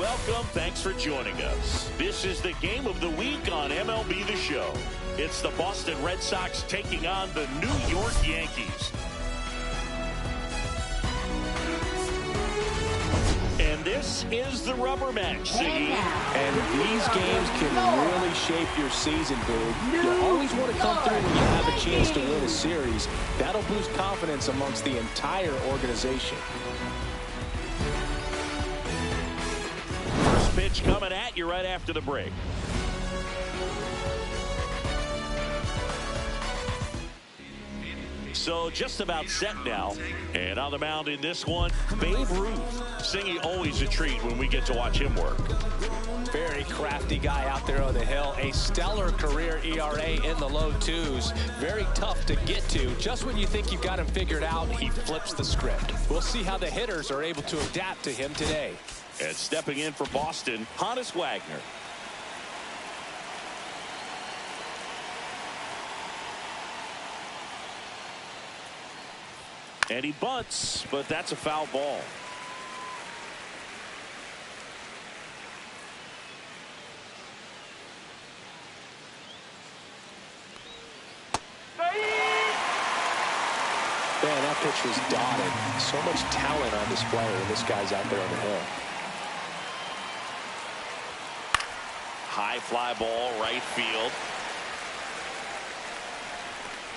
welcome. Thanks for joining us. This is the game of the week on MLB The Show. It's the Boston Red Sox taking on the New York Yankees. And this is the rubber match, Siggy. And these games can really shape your season, Boog. You always want to come through when you have a chance to win a series. That'll boost confidence amongst the entire organization. First pitch coming at you right after the break. So just about set now. And on the mound in this one, Babe Ruth. Siggy, always a treat when we get to watch him work. Very crafty guy out there on the hill. A stellar career ERA in the low twos. Very tough to get to. Just when you think you've got him figured out, he flips the script. We'll see how the hitters are able to adapt to him today. And stepping in for Boston, Honus Wagner. And he bunts, but that's a foul ball. Man, that pitch was dotted. So much talent on display when this guy's out there on the hill. High fly ball, right field.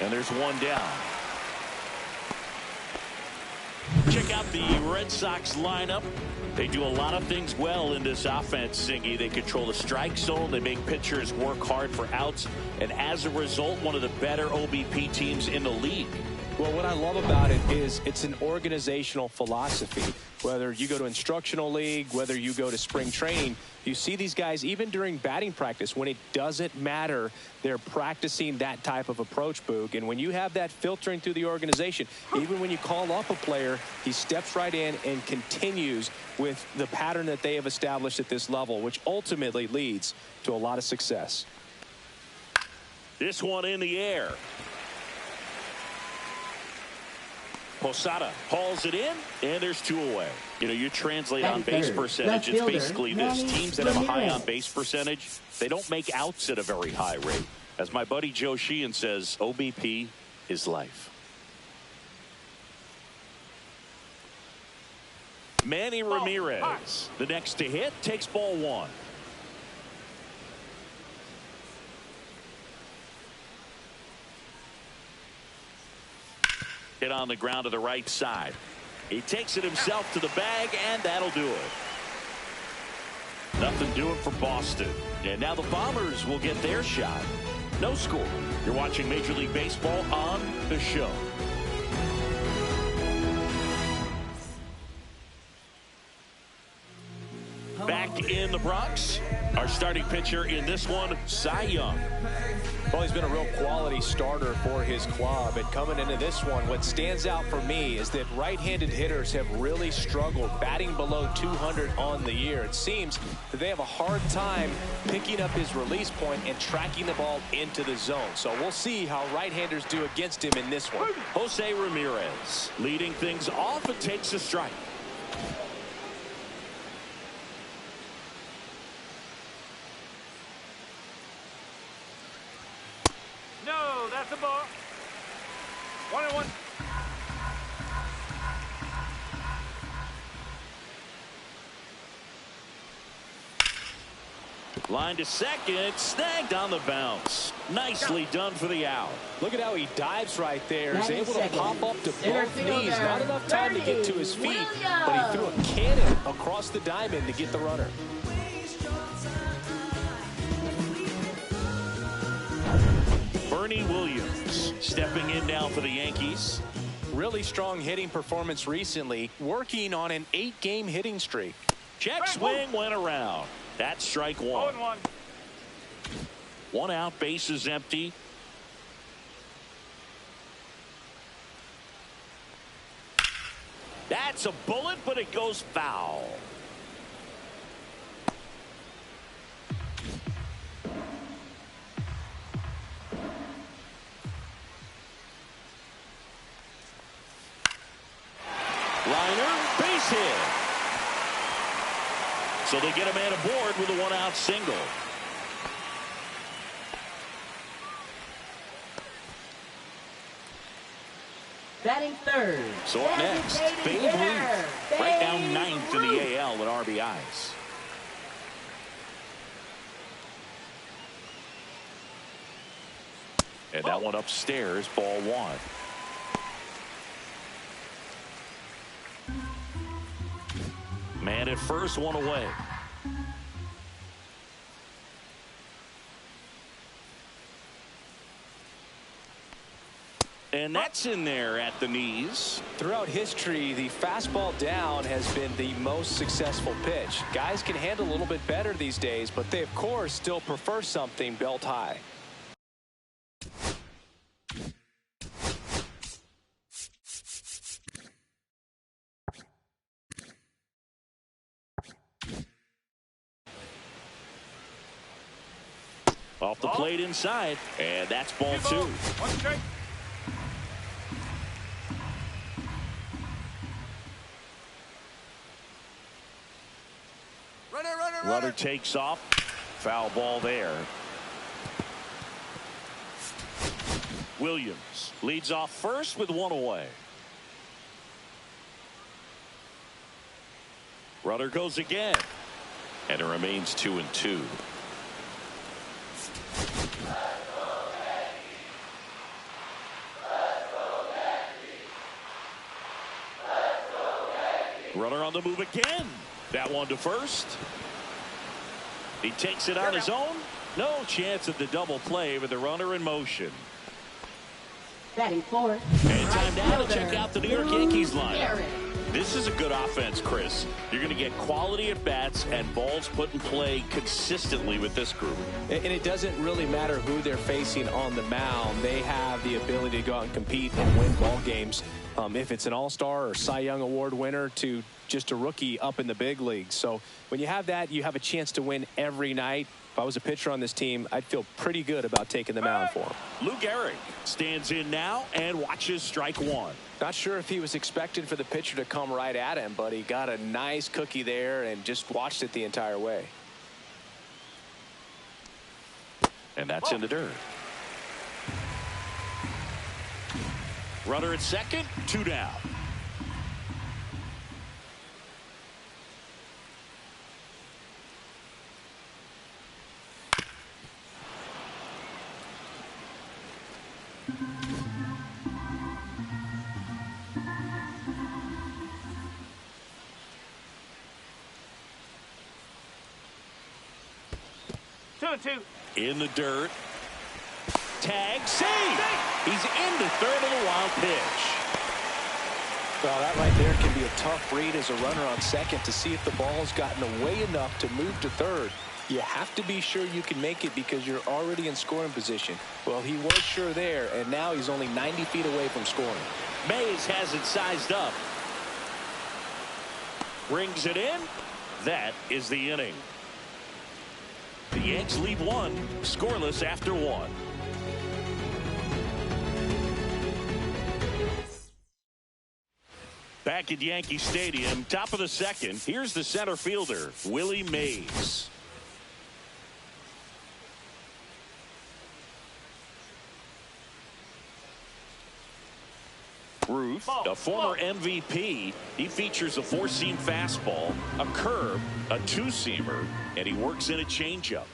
And there's one down. Check out the Red Sox lineup. They do a lot of things well in this offense, Siggy. They control the strike zone. They make pitchers work hard for outs. And as a result, one of the better OBP teams in the league. Well, what I love about it is it's an organizational philosophy. Whether you go to instructional league, whether you go to spring training, you see these guys even during batting practice. When it doesn't matter, they're practicing that type of approach, Boog. And when you have that filtering through the organization, even when you call up a player, he steps right in and continues with the pattern that they have established at this level, which ultimately leads to a lot of success. This one in the air. Posada hauls it in, and there's two away. You know, you translate on base percentage, it's basically this. Teams that have a high on base percentage, they don't make outs at a very high rate. As my buddy Joe Sheehan says, OBP is life. Manny Ramirez, the next to hit, takes ball one. Hit on the ground to the right side. He takes it himself to the bag, and that'll do it. Nothing doing for Boston. And now the Bombers will get their shot. No score. You're watching Major League Baseball on The Show. Back in the Bronx, our starting pitcher in this one, Cy Young. Well, he's been a real quality starter for his club. And coming into this one, what stands out for me is that right-handed hitters have really struggled batting below 200 on the year. It seems that they have a hard time picking up his release point and tracking the ball into the zone. So we'll see how right-handers do against him in this one. Jose Ramirez leading things off and takes a strike. No, that's a ball. 1-1. Line to second, snagged on the bounce. Nicely done for the out. Look at how he dives right there. He's able to pop up to both knees. Not enough time to get to his feet, but he threw a cannon across the diamond to get the runner. Bernie Williams stepping in now for the Yankees. Really strong hitting performance recently, working on an 8-game hitting streak. Check swing went around. That's strike one. 0-1. One out, base is empty. That's a bullet, but it goes foul. Liner, base hit. So they get a man aboard with a one-out single. Batting third. So up next, Babe Ruth, right now 9th in the AL with RBIs. And that one upstairs, ball one. Man at first, one away. And that's in there at the knees. Throughout history, the fastball down has been the most successful pitch. Guys can handle a little bit better these days, but they, of course, still prefer something belt high. Off the plate inside, and that's ball two. Runner takes off. Foul ball there. Williams leads off first with one away. Runner goes again. And it remains 2-2. Runner on the move again. That one to first. He takes it on his own. No chance of the double play with the runner in motion. Batting fourth. And time now to check out the New York Yankees lineup. This is a good offense, Chris. You're going to get quality at bats and balls put in play consistently with this group. And it doesn't really matter who they're facing on the mound. They have the ability to go out and compete and win ball games. If it's an all-star or Cy Young Award winner to just a rookie up in the big leagues. So when you have that, you have a chance to win every night. If I was a pitcher on this team, I'd feel pretty good about taking the mound for him. Lou Gehrig stands in now and watches strike one. Not sure if he was expecting for the pitcher to come right at him, but he got a nice cookie there and just watched it the entire way. And that's in the dirt. Runner at second, 2 down. In the dirt. Tag, save! He's into third on the wild pitch. Well, that right there can be a tough read as a runner on second to see if the ball's gotten away enough to move to third. You have to be sure you can make it because you're already in scoring position. Well, he was sure there, and now he's only 90 feet away from scoring. Mays has it sized up. Brings it in. That is the inning. The Yanks lead one, scoreless after one. Back at Yankee Stadium, top of the second, here's the center fielder, Willie Mays. Ruth, a former MVP, he features a four-seam fastball, a curve, a two-seamer, and he works in a changeup.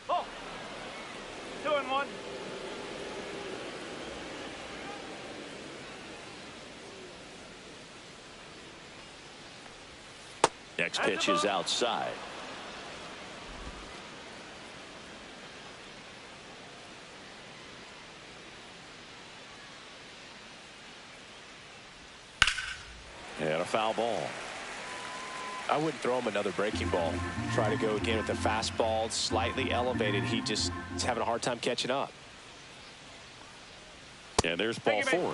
Oh, 2-1. Next pitch is outside. And a foul ball. I wouldn't throw him another breaking ball. Try to go again with the fastball, slightly elevated. He just is having a hard time catching up. And there's ball four.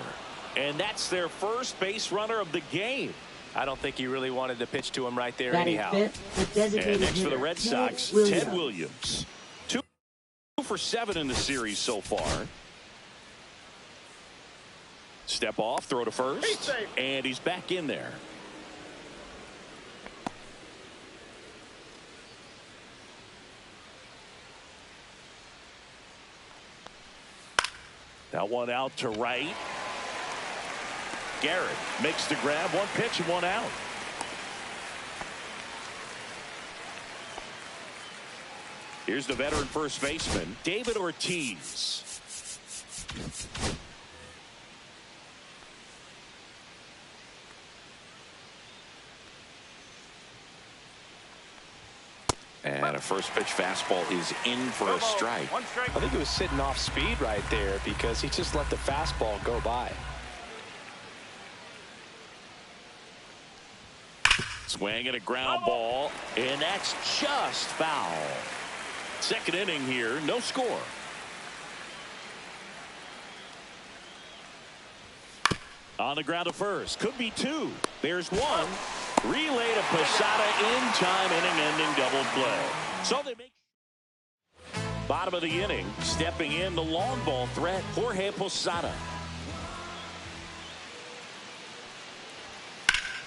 And that's their first base runner of the game. I don't think he really wanted to pitch to him right there Batting anyhow. fifth, the designated And next for the hitter, Red Sox, Ted Williams. 2 for 7 in the series so far. Step off, throw to first, and he's back in there. That one out to right. Garrett makes the grab, 1 pitch and 1 out. Here's the veteran first baseman, David Ortiz. And a first pitch fastball is in for a strike. I think he was sitting off speed right there because he just let the fastball go by. Swing and a ground ball, and that's just foul. Second inning here, no score. On the ground to first, could be 2. There's 1. Relay to Posada in time, inning-ending double play. So they make bottom of the inning, stepping in the long ball threat, Jorge Posada.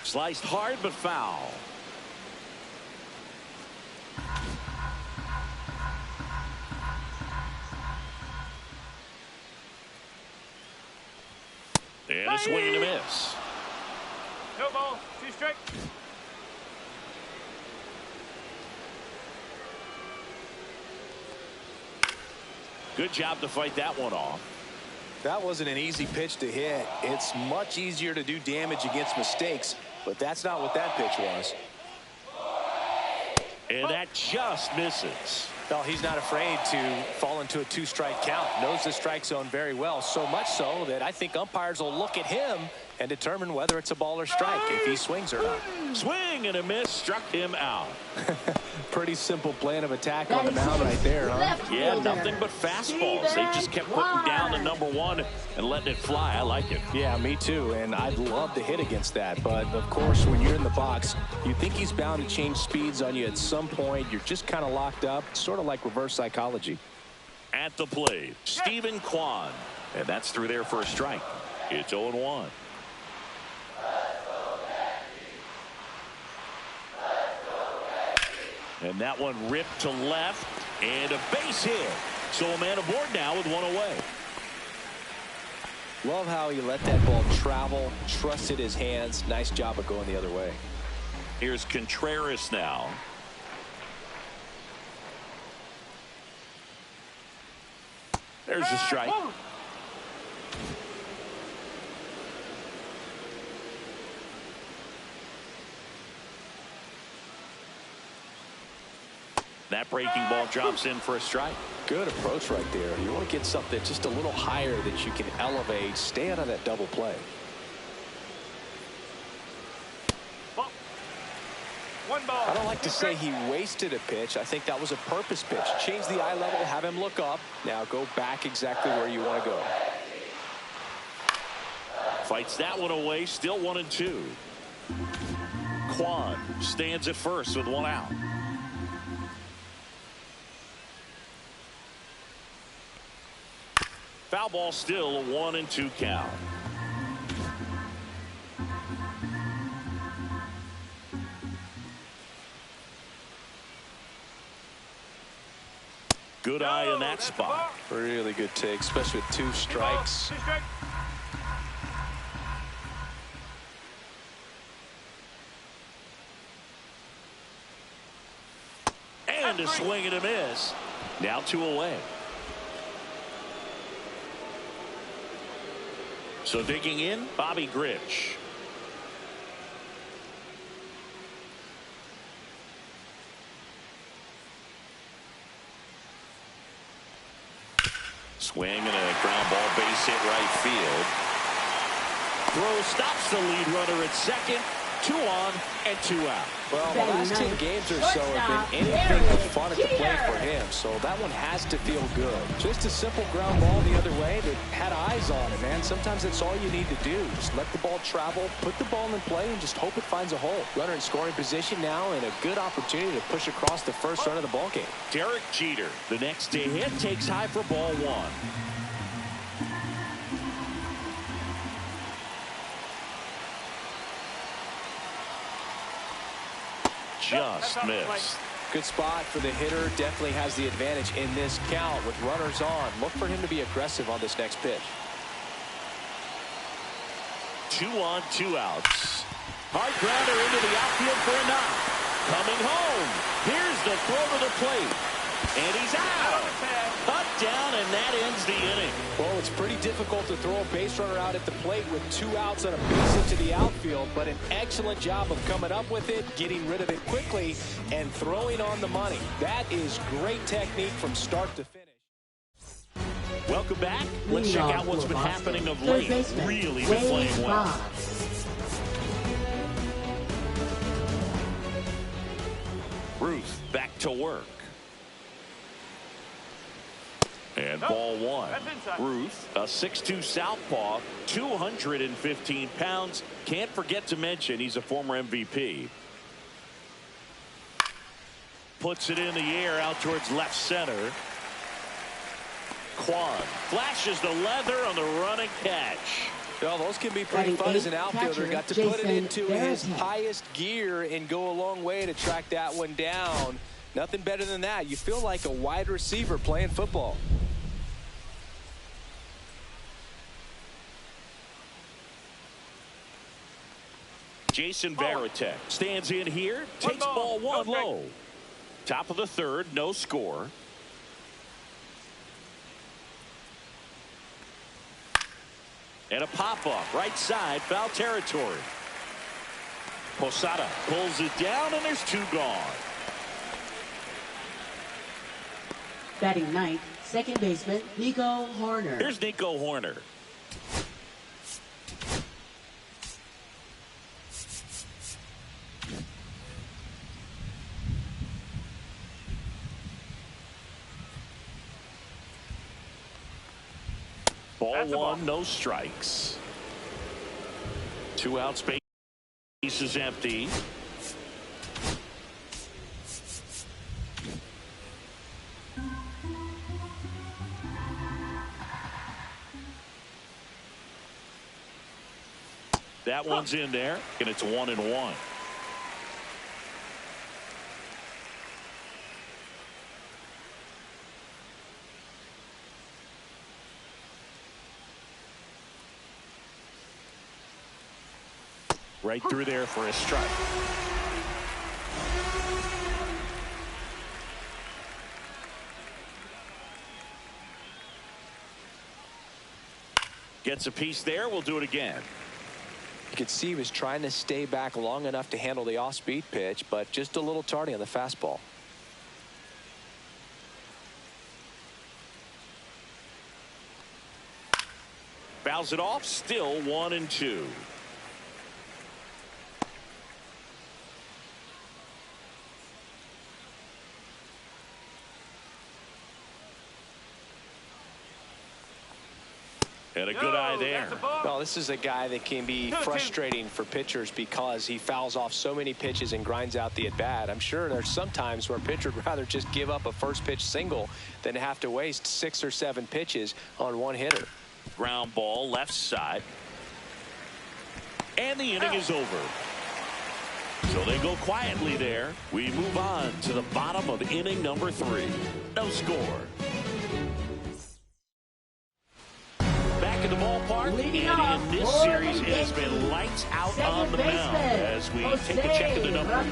Sliced hard but foul. And a swing and a miss. No ball, 2 strikes. Good job to fight that one off. That wasn't an easy pitch to hit. It's much easier to do damage against mistakes, but that's not what that pitch was. And that just misses. Well, he's not afraid to fall into a 2-strike count. Knows the strike zone very well, so much so that I think umpires will look at him and determine whether it's a ball or strike if he swings or not. Swing and a miss, struck him out. Pretty simple plan of attack on the mound right there, huh? Yeah, nothing but fastballs. They just kept putting down the number 1 and letting it fly. I like it. Yeah, me too, and I'd love to hit against that. But, of course, when you're in the box, you think he's bound to change speeds on you at some point. You're just kind of locked up, sort of like reverse psychology. At the plate, Stephen Kwan. And that's through there for a strike. It's 0-1. And that one ripped to left, and a base hit. So a man aboard now with 1 away. Love how he let that ball travel, trusted his hands. Nice job of going the other way. Here's Contreras now. There's a strike. That breaking ball drops in for a strike. Good approach right there. You want to get something just a little higher that you can elevate. Stay out of that double play. I don't like to say he wasted a pitch. I think that was a purpose pitch. Change the eye level, have him look up. Now go back exactly where you want to go. Fights that one away, still 1-2. Kwan stands at first with 1 out. Foul ball, still a 1-2 count. Good eye in that spot. Really good take, especially with 2 strikes. And a swing and a miss. Now 2 away. So digging in, Bobby Grich. Swing and a ground ball, base hit right field. Throw stops the lead runner at second. 2 on and 2 out. Well, the last 10 games or so have been anything but fun at the plate for him, so that one has to feel good. Just a simple ground ball the other way that had eyes on it, man. Sometimes that's all you need to do. Just let the ball travel, put the ball in play, and just hope it finds a hole. Runner in scoring position now, and a good opportunity to push across the first run of the ball game. Derek Jeter, the next to hit, takes high for ball 1. Just missed. Good spot for the hitter. Definitely has the advantage in this count with runners on. Look for him to be aggressive on this next pitch. 2 on, 2 outs. Hard grounder into the outfield for a knock. Coming home. Here's the throw to the plate. And he's out. Cut down, and that ends the inning. Well, it's pretty difficult to throw a base runner out at the plate with 2 outs and a base into the outfield, but an excellent job of coming up with it, getting rid of it quickly, and throwing on the money. That is great technique from start to finish. Welcome back. Let's check out what's been happening of late. Really been playing well. Ruth back to work. And ball 1. Ruth, a 6'2 southpaw, 215 pounds. Can't forget to mention he's a former MVP. Puts it in the air out towards left center. Quan flashes the leather on the running catch. Well, those can be pretty fun as an outfielder. Got to put it into his highest gear and go a long way to track that one down. Nothing better than that. You feel like a wide receiver playing football. Jason Varitek stands in here, takes ball 1 low. Top of the 3rd, no score. And a pop-up, right side, foul territory. Posada pulls it down, and there's 2 gone. Batting 9th, second baseman, Nico Horner. Here's Nico Horner. Ball 1, no strikes. 2 outs, base is empty. That one's in there, and it's 1-1. Right through there for a strike. Gets a piece there. We'll do it again. You could see he was trying to stay back long enough to handle the off-speed pitch, but just a little tardy on the fastball. Fouls it off. Still 1-2. And a good eye there. Well, this is a guy that can be frustrating for pitchers because he fouls off so many pitches and grinds out the at-bat. I'm sure there's some times where a pitcher would rather just give up a first pitch single than to have to waste 6 or 7 pitches on one hitter. Ground ball left side. And the inning is over. So they go quietly there. We move on to the bottom of inning number 3. No score. Back in the ballpark, and in this series, it has been lights out on the mound as we take a check of the numbers.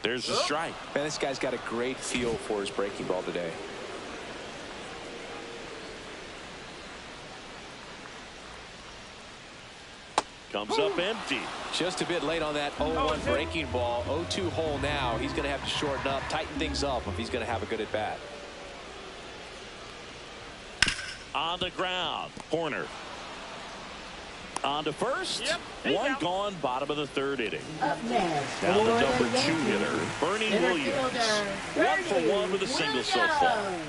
There's a strike. Man, this guy's got a great feel for his breaking ball today. comes up empty. Just a bit late on that 0-1 breaking ball. 0-2 hole now. He's going to have to shorten up, tighten things up if he's going to have a good at bat. On the ground, corner. On to first. Yep, one gone, bottom of the third inning. Up next, Now the for number the 2 Yankees, hitter, Bernie center Williams. fielder, 1 for 1 with a single so far. Williams.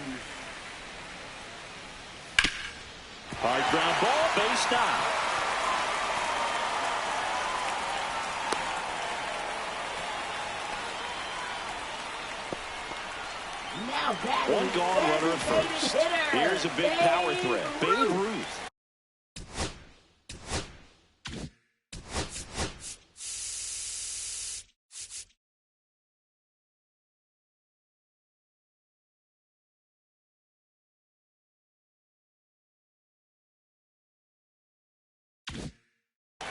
Hard ground ball, base knock. Now batting, One gone, runner at designated first. hitter, Here's a big power Babe threat. Babe Ruth.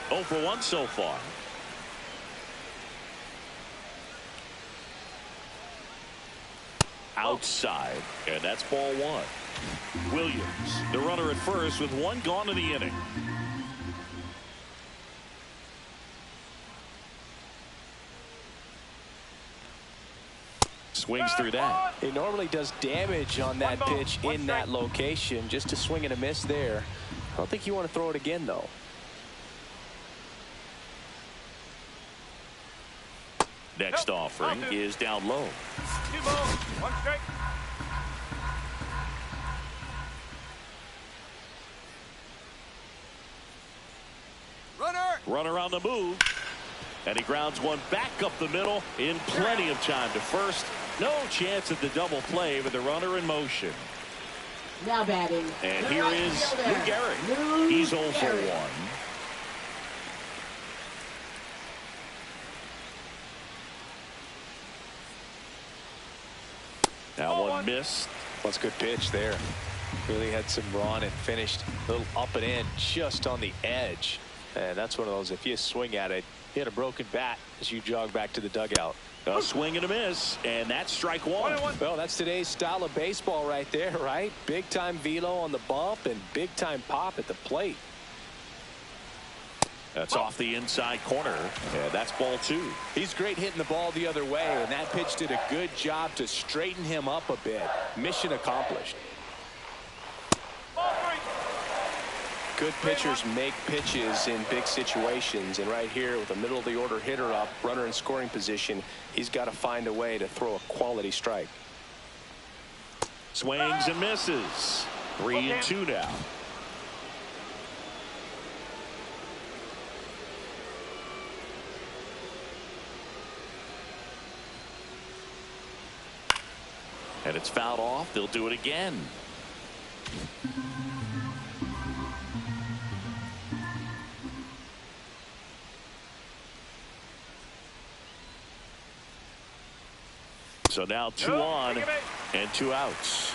Oh for 1 so far. Outside, and that's ball 1. Williams, the runner at first with 1 gone in the inning. Swings through that. He normally does damage on that pitch in that location. Just a swing and a miss there. I don't think you want to throw it again, though. Next offering is down low. 2 balls, 1 strike. Runner on the move. And he grounds one back up the middle in plenty of time to first. No chance at the double play with the runner in motion. Now batting. And the here right is fielder, Lou Gehrig. Lou He's 0 for Gehrig. 1. Now one missed. That's a good pitch there. Really had some run and finished a little up and in just on the edge. And that's one of those, if you swing at it, hit a broken bat as you jog back to the dugout. A swing and a miss, and that's strike 1. Well, that's today's style of baseball right there, right? Big time velo on the bump and big time pop at the plate. That's off the inside corner, and that's ball 2. He's great hitting the ball the other way, and that pitch did a good job to straighten him up a bit. Mission accomplished. Ball 3. Good pitchers make pitches in big situations, and right here with a middle of the order hitter up, runner in scoring position, he's got to find a way to throw a quality strike. Swings and misses. 3-2 now. And it's fouled off. They'll do it again. So now 2 on and 2 outs.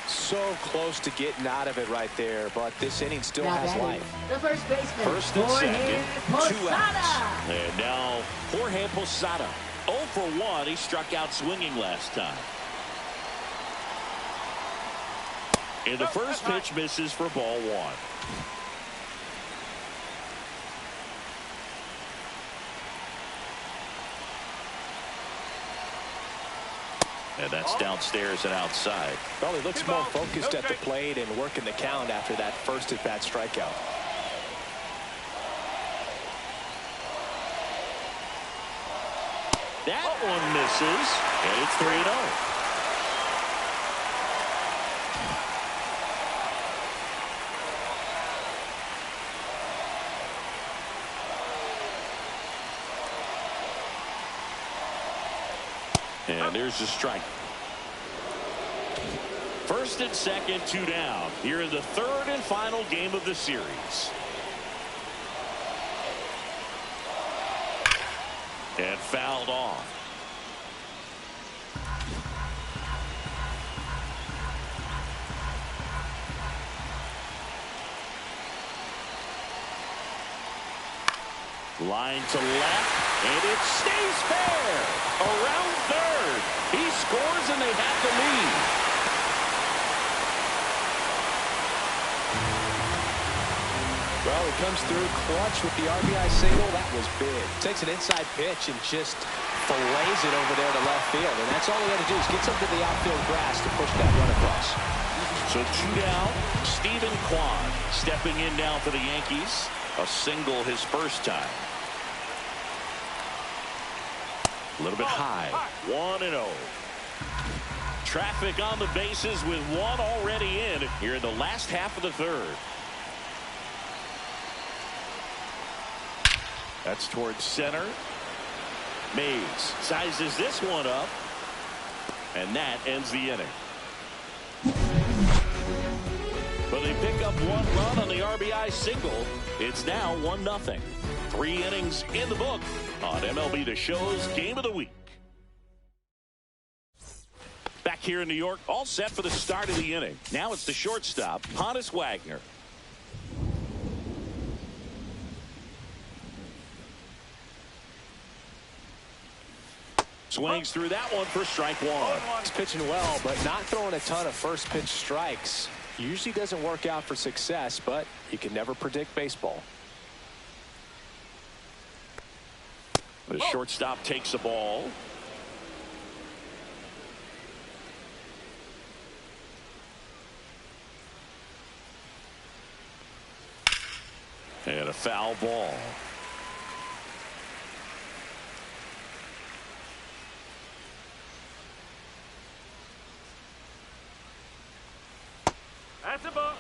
So close to getting out of it right there, but this inning still Now has batting, life. the first baseman, First and Jorge second, 2 outs. Posada. And now Jorge Posada. 0 for 1. He struck out swinging last time. And the first pitch misses for ball 1. And that's downstairs and outside. Well, he looks more focused at the plate and working the count after that first at-bat strikeout. That one misses, and it's 3-0. And there's the strike. First and second, 2 down. Here in the third and final game of the series. And fouled off. Line to left, and it stays fair. Around third. He scores, and they have the lead. Well, he comes through clutch with the RBI single. That was big. Takes an inside pitch and just fillets it over there to left field. And that's all he had to do is get something to the outfield grass to push that run across. So 2 down. Stephen Kwan stepping in now for the Yankees. A single his first time. A little bit high. 1-0. Traffic on the bases with one already in here in the last half of the third. That's towards center. Mays sizes this one up. And that ends the inning. But they pick up 1 run on the RBI single. It's now 1-0. 3 innings in the book on MLB The Show's Game of the Week. Back here in New York, all set for the start of the inning. Now it's the shortstop, Honus Wagner. Swings through that one for strike 1. He's pitching well, but not throwing a ton of first pitch strikes. Usually doesn't work out for success, but you can never predict baseball. The shortstop takes the ball. And a foul ball. That's a ball.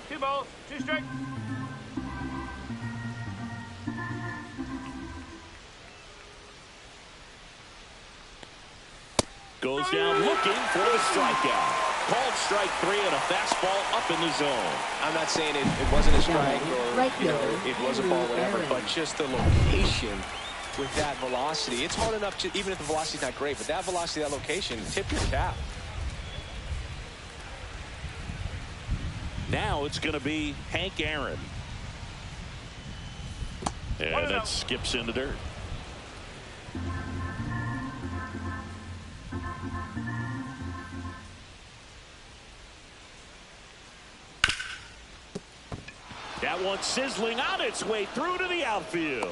2 balls, 2 strikes. Goes down looking for the strikeout. Called strike 3 and a fastball up in the zone. I'm not saying it wasn't a strike or it was a ball, whatever, but just the location with that velocity. It's hard enough to, even if the velocity's not great, but that velocity, that location, tip your cap. Now it's going to be Hank Aaron. And that skips in the dirt. That one sizzling on its way through to the outfield.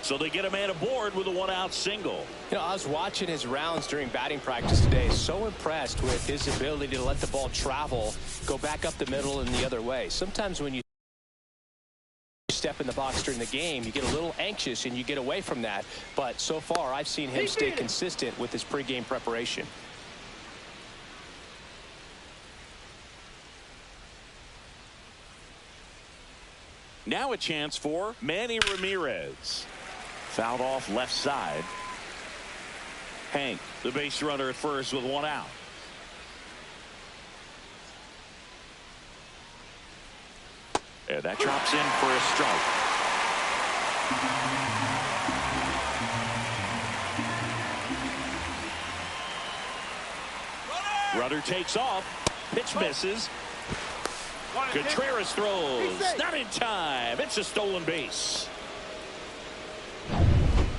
So they get a man aboard with a 1-out single. You know, I was watching his rounds during batting practice today. So impressed with his ability to let the ball travel, go back up the middle and the other way. Sometimes when you step in the box during the game, you get a little anxious and you get away from that. But so far, I've seen him stay consistent with his pregame preparation. Now a chance for Manny Ramirez. Fouled off left side. Hank, the base runner at first with 1 out. And that drops in for a strike. Runner takes off. Pitch misses. Contreras throws. Not in time. It's a stolen base.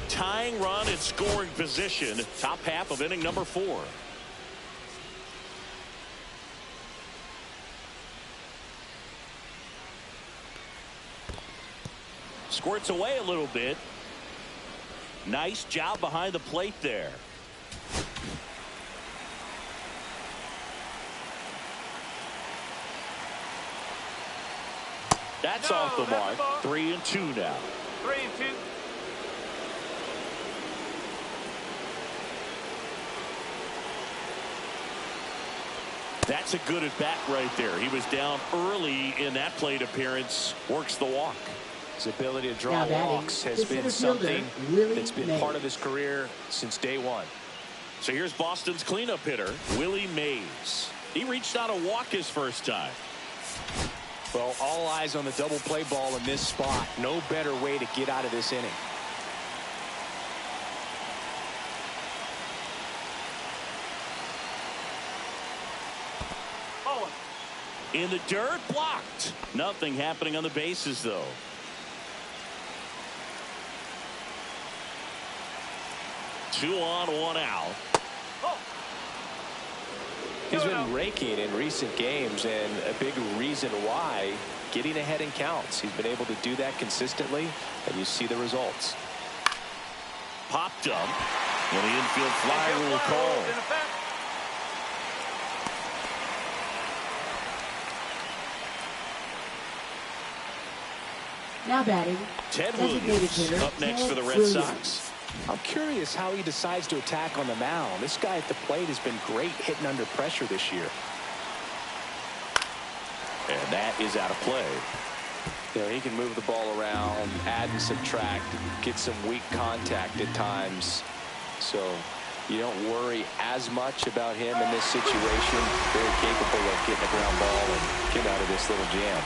Tying run in scoring position. Top half of inning number 4. Squirts away a little bit. Nice job behind the plate there. That's off the mark. 3-2 now. 3-2. That's a good at bat right there. He was down early in that plate appearance. Works the walk. His ability to draw walks has been something that's been part of his career since day one. So here's Boston's cleanup hitter, Willie Mays. He reached on a walk his first time. Well, all eyes on the double play ball in this spot. No better way to get out of this inning. In the dirt, blocked. Nothing happening on the bases, though. Two on, 1 out. He's been raking in recent games, and a big reason why, getting ahead in counts. He's been able to do that consistently, and you see the results. Popped up, and the infield fly rule call. Now batting, Ted Williams up next for the Red Sox. I'm curious how he decides to attack on the mound. This guy at the plate has been great hitting under pressure this year. And that is out of play. You know, he can move the ball around, add and subtract, get some weak contact at times. So you don't worry as much about him in this situation. Very capable of getting a ground ball and get out of this little jam.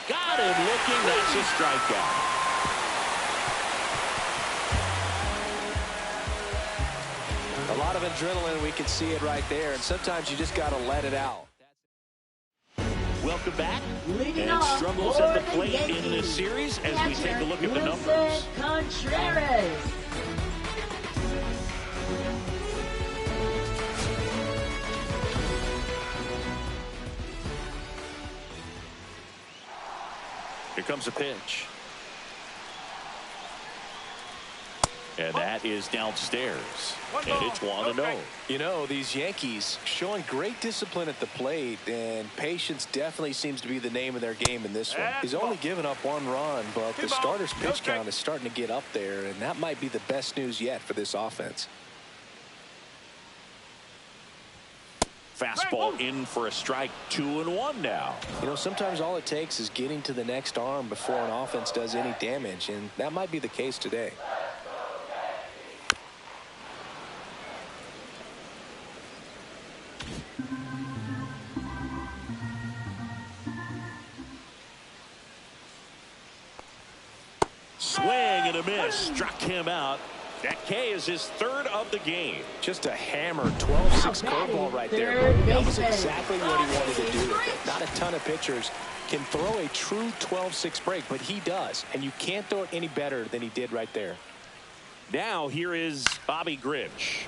Got him looking. That's a strikeout. A lot of adrenaline. We can see it right there. And sometimes you just got to let it out. Welcome back. And struggles at the plate in this series as we take a look at the numbers. Contreras. Here comes a pitch. And that is downstairs. And it's 1-0. You know, these Yankees showing great discipline at the plate, and patience definitely seems to be the name of their game in this one. He's only given up 1 run, but the starter's pitch count is starting to get up there, and that might be the best news yet for this offense. Fastball in for a strike. 2-1 now. You know, sometimes all it takes is getting to the next arm before an offense does any damage, and that might be the case today. Swing and a miss. Struck him out. That K is his 3rd of the game. Just a hammer 12-6 curveball right there. That was exactly what he wanted to do. Not a ton of pitchers can throw a true 12-6 break, but he does. And you can't throw it any better than he did right there. Now here is Bobby Grich.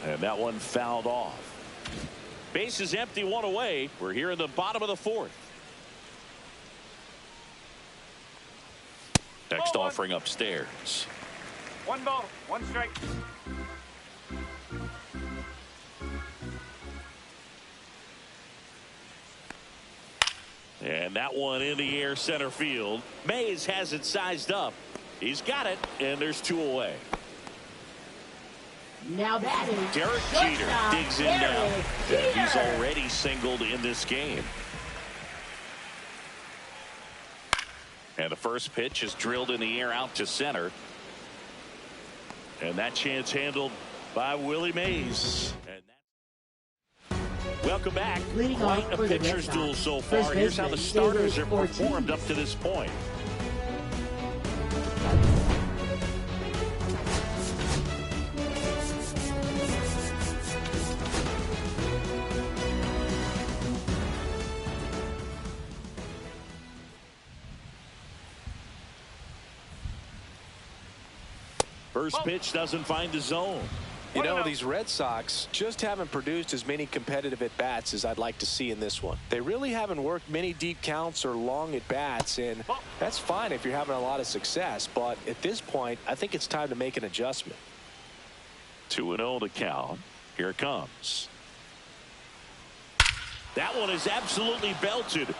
And that one fouled off. Base is empty, 1 away. We're here in the bottom of the 4th. Next offering upstairs. 1 ball, 1 strike. And that one in the air center field. Mays has it sized up. He's got it, and there's 2 away. Now batting, Derek Jeter digs in now. And he's already singled in this game. And the first pitch is drilled in the air out to center. And that chance handled by Willie Mays. And welcome back. Quite a pitcher's duel so far. Here's how the starters have performed up to this point. First pitch doesn't find the zone. You know, these Red Sox just haven't produced as many competitive at-bats as I'd like to see in this one. They really haven't worked many deep counts or long at-bats, and that's fine if you're having a lot of success. But at this point, I think it's time to make an adjustment. 2-0 the count. Here it comes. That one is absolutely belted.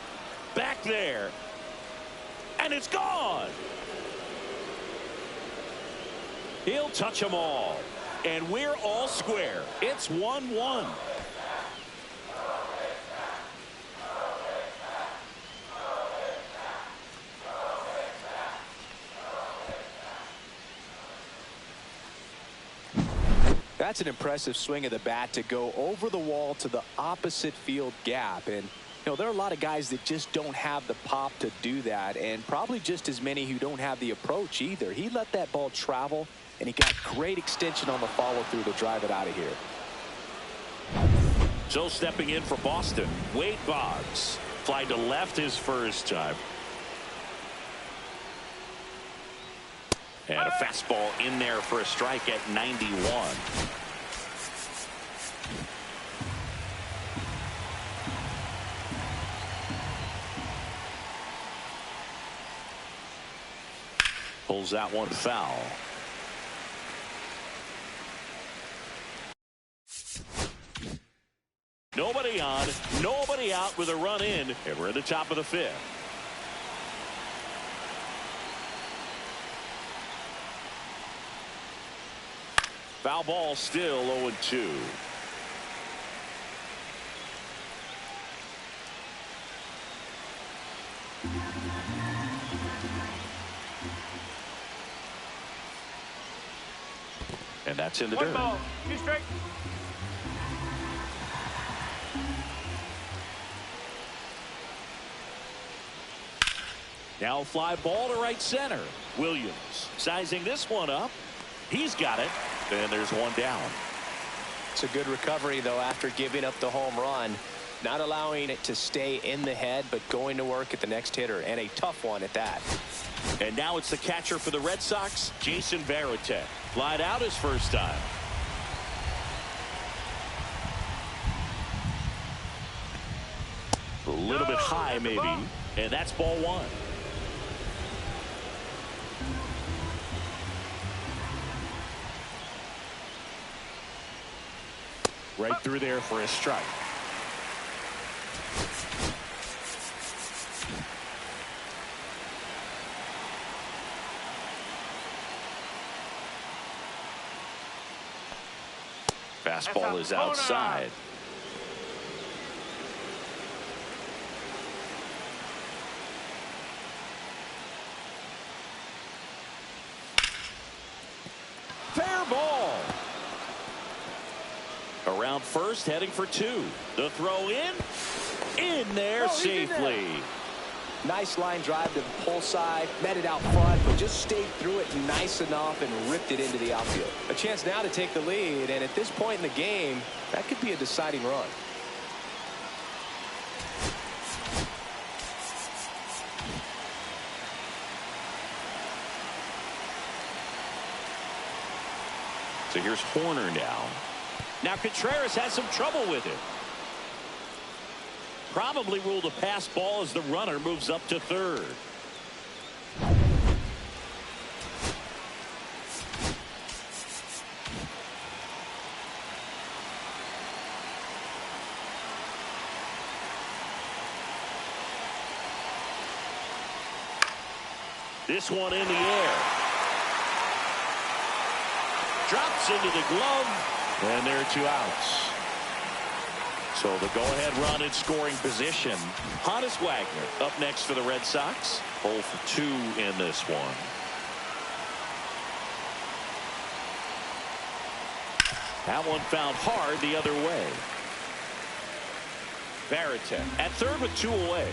Back there. And it's gone. He'll touch them all. And we're all square. It's 1-1. That's an impressive swing of the bat to go over the wall to the opposite field gap. And, you know, there are a lot of guys that just don't have the pop to do that, and probably just as many who don't have the approach either. He let that ball travel, and he got great extension on the follow-through to drive it out of here. So stepping in for Boston, Wade Boggs. Fly to left his first time. And a fastball in there for a strike at 91. Pulls that one foul. Nobody on, nobody out with a run in, and we're at the top of the fifth. Foul ball, still 0-2. And that's in the dirt. Ball, 2 strike. Now fly ball to right center. Williams sizing this one up. He's got it. And there's one down. It's a good recovery, though, after giving up the home run. Not allowing it to stay in the head, but going to work at the next hitter, and a tough one at that. And now it's the catcher for the Red Sox, Jason Varitek. Flied out his first time. A little bit high, maybe. And that's ball one. Right through there for a strike. Fastball is outside. Fair ball. Around first, heading for 2. The throw in there safely. Nice line drive to the pull side, met it out front, but just stayed through it nice enough and ripped it into the outfield. A chance now to take the lead, and at this point in the game, that could be a deciding run. So here's Horner now. Now Contreras has some trouble with it. Probably ruled a pass ball as the runner moves up to third. This one in the air. Drops into the glove, and there are 2 outs. So the go-ahead run in scoring position. Honus Wagner up next for the Red Sox. 0 for 2 in this one. That one found hard the other way. Varitek at third with 2 away.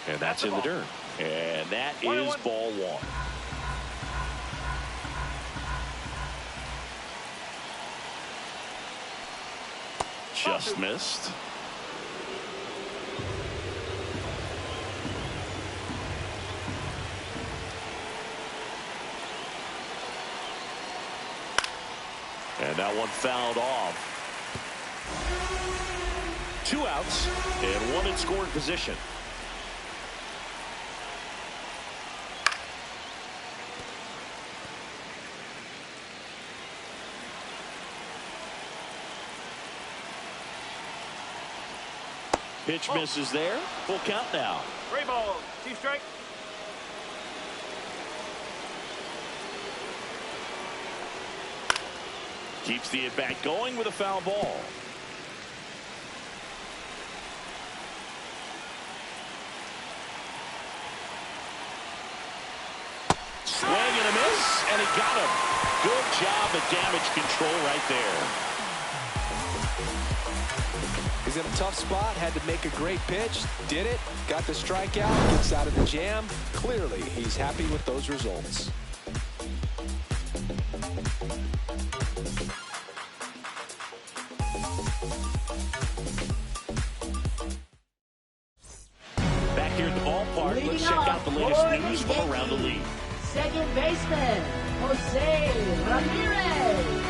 And that's in the dirt. And that is ball 1. Just missed. And that one fouled off. 2 outs and 1 in scoring position. Pitch misses there. Full count now. 3 balls, 2 strikes. Keeps the at-bat going with a foul ball. Swing and a miss, and he got him. Good job of damage control right there. He's in a tough spot, had to make a great pitch, did it, got the strikeout, gets out of the jam. Clearly, he's happy with those results. Back here at the ballpark. Leading Let's check out the latest off news for the from around the league. Second baseman, Jose Ramirez.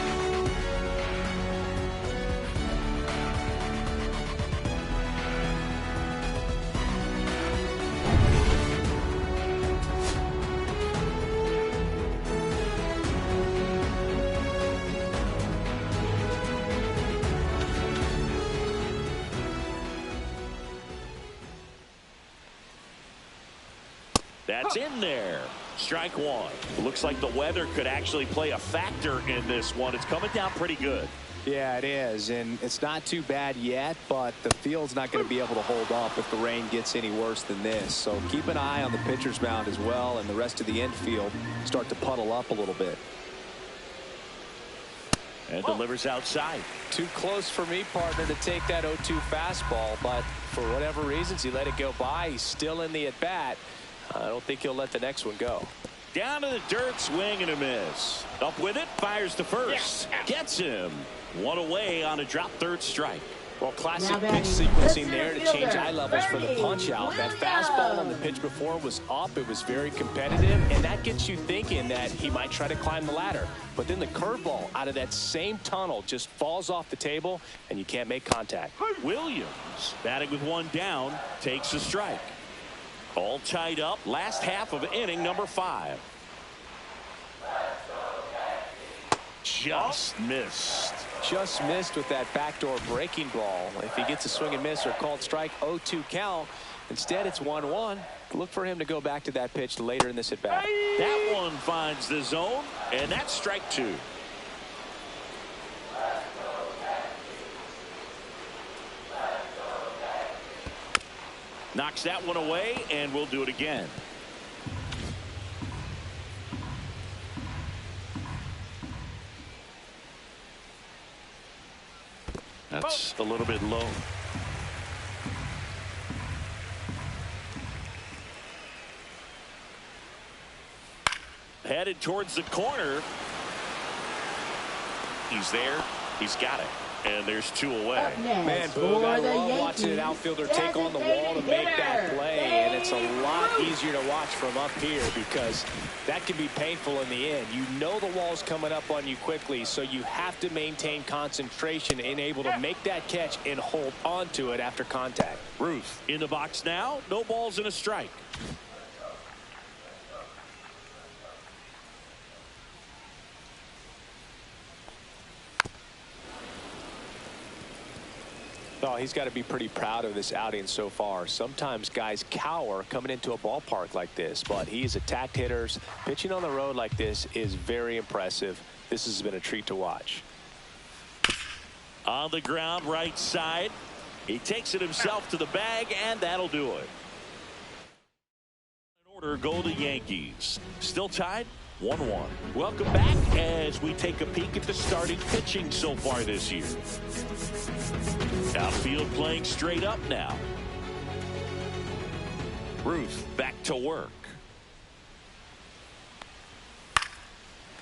That's in there. Strike one. Looks like the weather could actually play a factor in this one. It's coming down pretty good. Yeah, it is, and it's not too bad yet, but the field's not going to be able to hold up if the rain gets any worse than this. So keep an eye on the pitcher's mound as well, and the rest of the infield start to puddle up a little bit. And delivers outside. Too close for me, partner, to take that 0-2 fastball, but for whatever reasons, he let it go by. He's still in the at-bat. I don't think he'll let the next one go. Down to the dirt, swing and a miss. Up with it, fires to first. Gets him. One away on a drop third strike. Well, classic pitch sequencing there to change eye levels for the punch out. That fastball on the pitch before was up. It was very competitive, and that gets you thinking that he might try to climb the ladder. But then the curveball out of that same tunnel just falls off the table, and you can't make contact. Williams, batting with one down, takes a strike. All tied up, last half of inning number 5. Just missed. Just missed with that backdoor breaking ball. If he gets a swing and miss or called strike, 0-2 count. Instead, it's 1-1. Look for him to go back to that pitch later in this at bat. That one finds the zone, and that's strike 2. Knocks that one away, and we'll do it again. That's a little bit low. Headed towards the corner. He's there. He's got it. And there's 2 away. Man, Boog, I love watching an outfielder take on the wall to make that play, and it's a lot easier to watch from up here because that can be painful in the end. You know the wall's coming up on you quickly, so you have to maintain concentration and able to make that catch and hold onto it after contact. Ruth in the box now. No balls and a strike. Oh, he's got to be pretty proud of this outing so far. Sometimes guys cower coming into a ballpark like this, but he's attacked hitters. Pitching on the road like this is very impressive. This has been a treat to watch. On the ground, right side. He takes it himself to the bag, and that'll do it. In order, go the Yankees. Still tied, 1-1. Welcome back as we take a peek at the starting pitching so far this year. Outfield playing straight up now. Ruth back to work.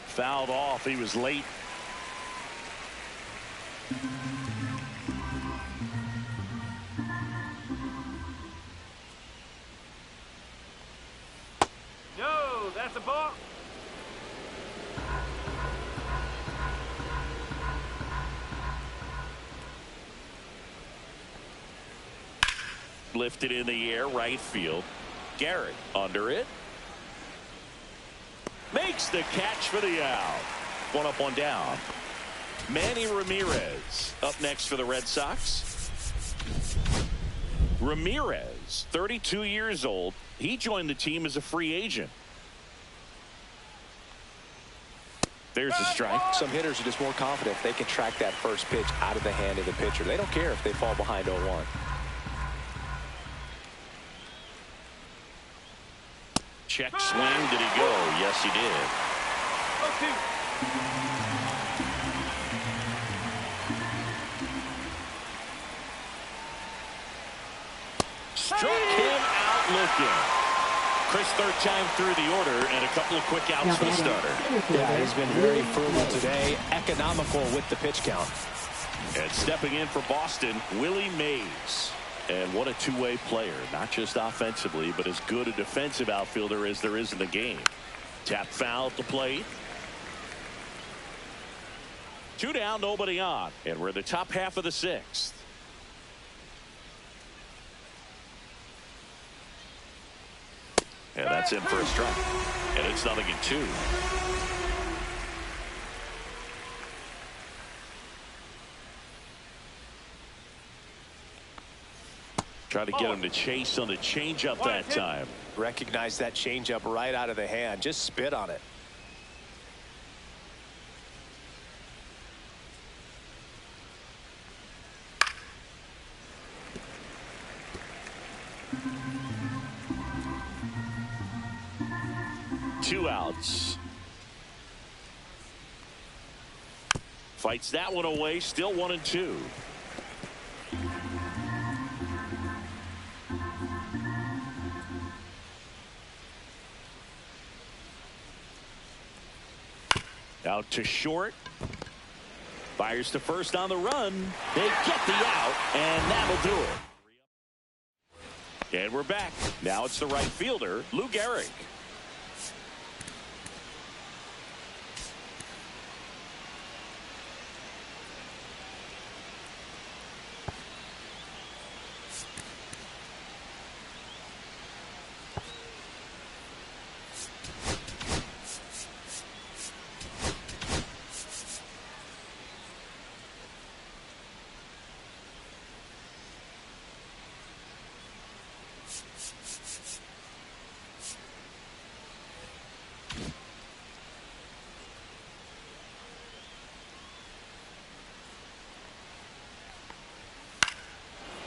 Fouled off. He was late. No, that's a ball. Lifted in the air, right field. Garrett under it. Makes the catch for the out. One up, one down. Manny Ramirez up next for the Red Sox. Ramirez, 32 years old. He joined the team as a free agent. There's a strike. Some hitters are just more confident if they can track that first pitch out of the hand of the pitcher. They don't care if they fall behind 0-1. Check swing. Did he go? Yes, he did. Struck him out looking. Chris, third time through the order, and a couple of quick outs for the starter. Yeah, he's been very frugal today, economical with the pitch count. And stepping in for Boston, Willie Mays. And what a two-way player, not just offensively, but as good a defensive outfielder as there is in the game. Tap foul at the plate. 2 down, nobody on. And we're in the top half of the 6th. And that's in for a strike. And it's 0-2. Try to get him to chase on the changeup that time. Recognize that changeup right out of the hand. Just spit on it. Two outs. Fights that one away. Still 1-2. Out to short. Fires to first on the run. They get the out, and that'll do it. And we're back. Now it's the right fielder, Lou Gehrig.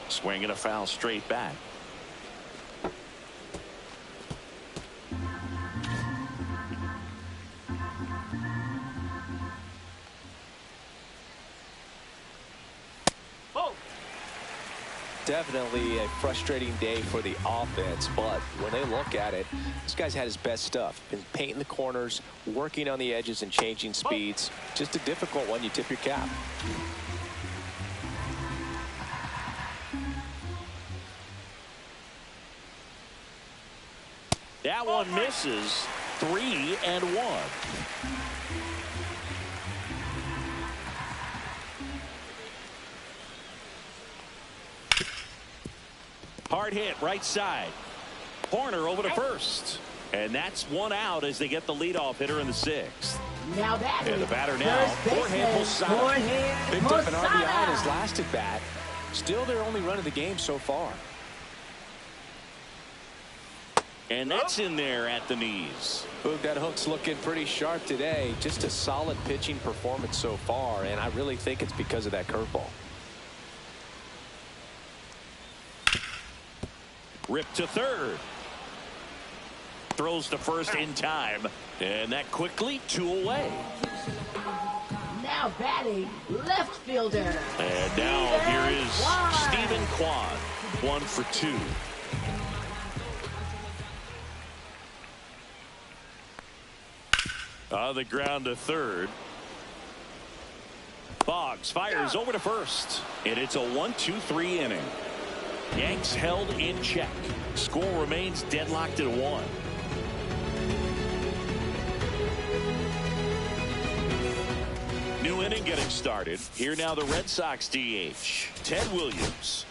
Swing and a foul straight back. Definitely a frustrating day for the offense, but when they look at it, this guy's had his best stuff. Been painting the corners, working on the edges and changing speeds. Just a difficult one. You tip your cap. That one misses. 3-1. Hard hit right side. Corner over to first. And that's one out as they get the leadoff hitter in the 6th. Now batting. And the batter now, Jorge Posada. Picked up an RBI in his last at bat. Still their only run of the game so far. And that's in there at the knees. Boog, that hook's looking pretty sharp today. Just a solid pitching performance so far, and I really think it's because of that curveball. Rip to third. Throws to first in time. And that quickly 2 away. Now batting, left fielder. And now here is Stephen Kwan. 1 for 2. On the ground to third. Boggs fires over to first. And it's a 1-2-3 inning. Yanks held in check. Score remains deadlocked at 1. New inning getting started. Here now the Red Sox DH, Ted Williams.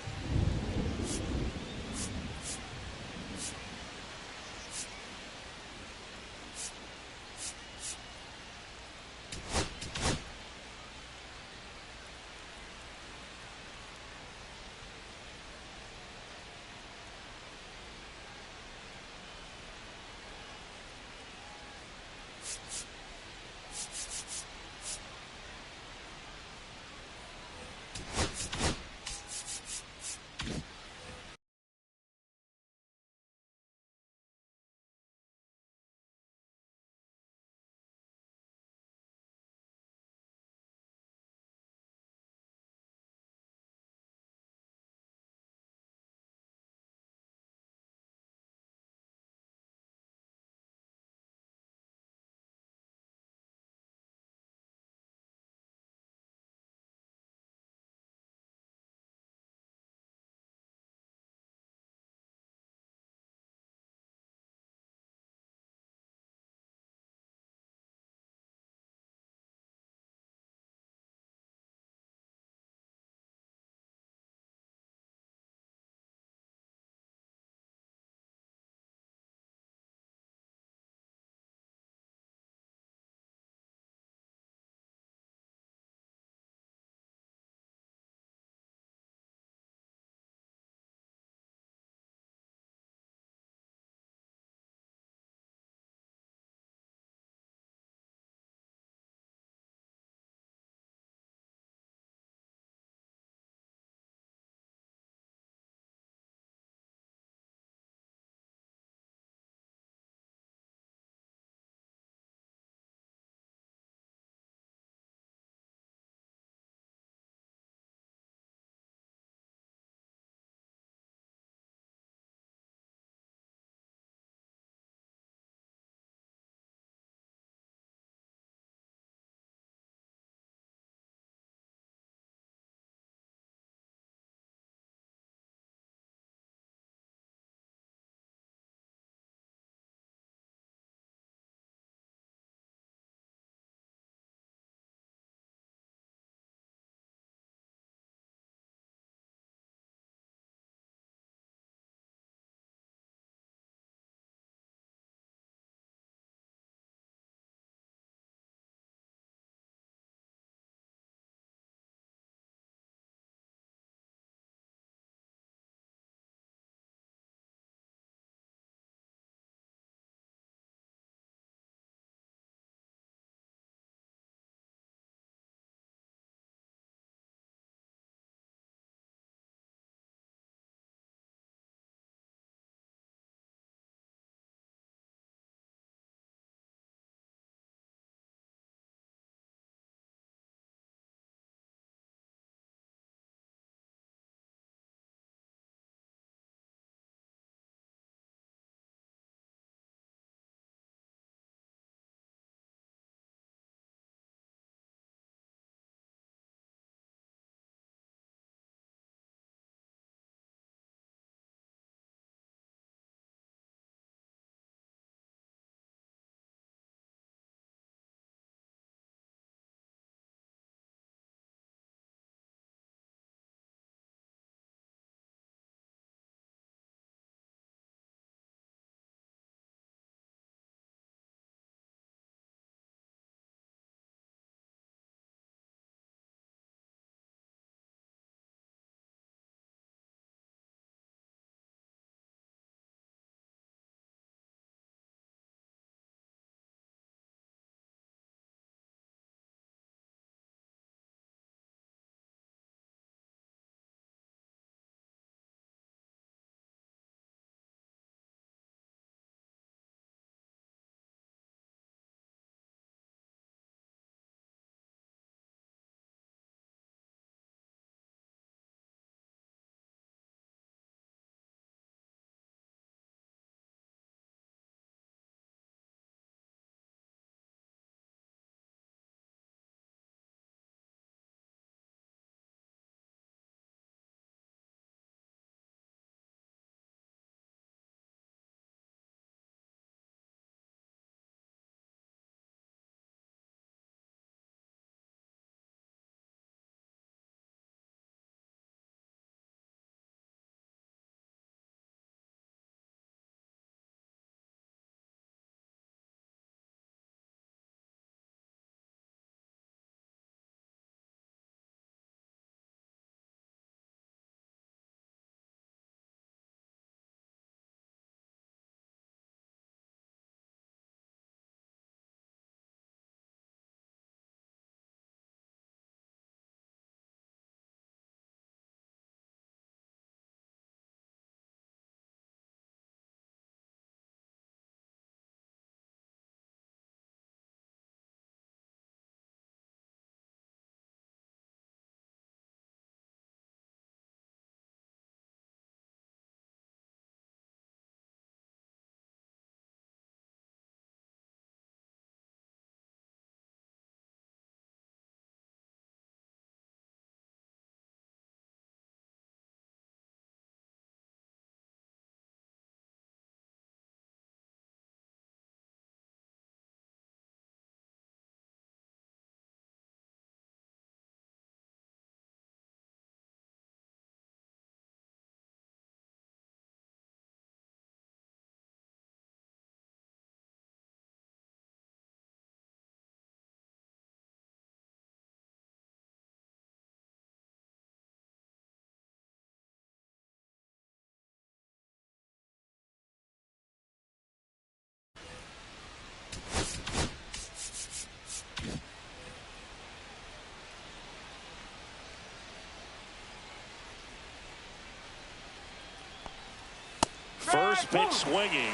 First pitch swinging.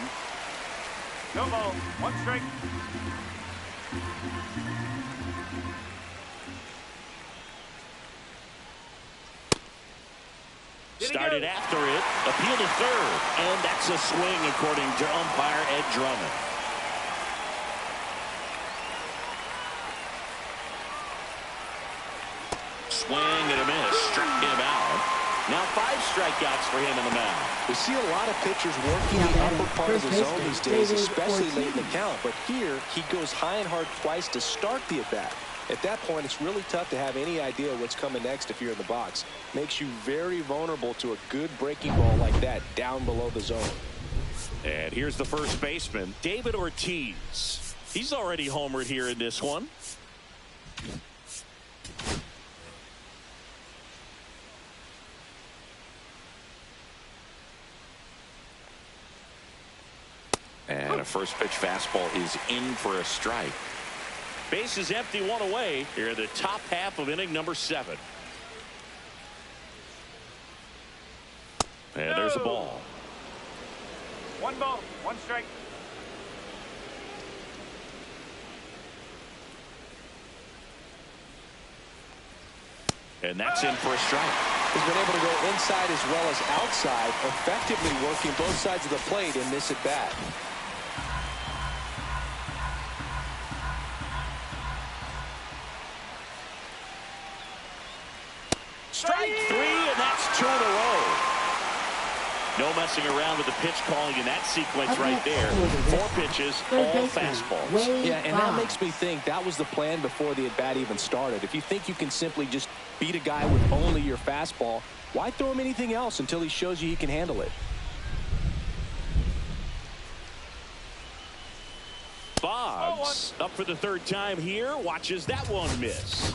No ball. One strike. Started after it. Appeal to third. And that's a swing according to umpire Ed Drummond. Swing and a miss. Struck him out. Now 5 strikeouts for him in the mound. We see a lot of pitchers working the upper part of the zone these days, especially late in the count. But here, he goes high and hard twice to start the at-bat. At that point, it's really tough to have any idea what's coming next if you're in the box. Makes you very vulnerable to a good breaking ball like that down below the zone. And here's the first baseman, David Ortiz. He's already homered here in this one. And a first pitch fastball is in for a strike. Base is empty, 1 away here in the top half of inning number 7. And there's a ball. 1 ball, 1 strike. And that's in for a strike. He's been able to go inside as well as outside, effectively working both sides of the plate in this at bat. Strike 3, and that's 2 in a row. No messing around with the pitch calling in that sequence right there. 4 pitches, all fastballs. Yeah, and that makes me think that was the plan before the at-bat even started. If you think you can simply just beat a guy with only your fastball, why throw him anything else until he shows you he can handle it? Boggs up for the 3rd time here. Watches that one miss.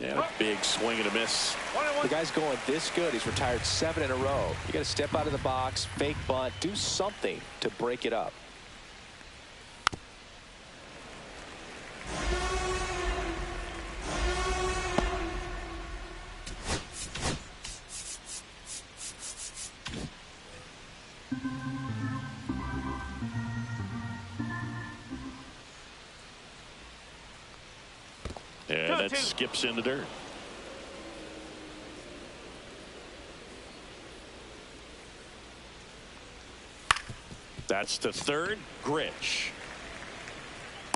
And a big swing and a miss. The guy's going this good. He's retired 7 in a row. You got to step out of the box, fake bunt, do something to break it up. And that skips in the dirt. That's to third. Grich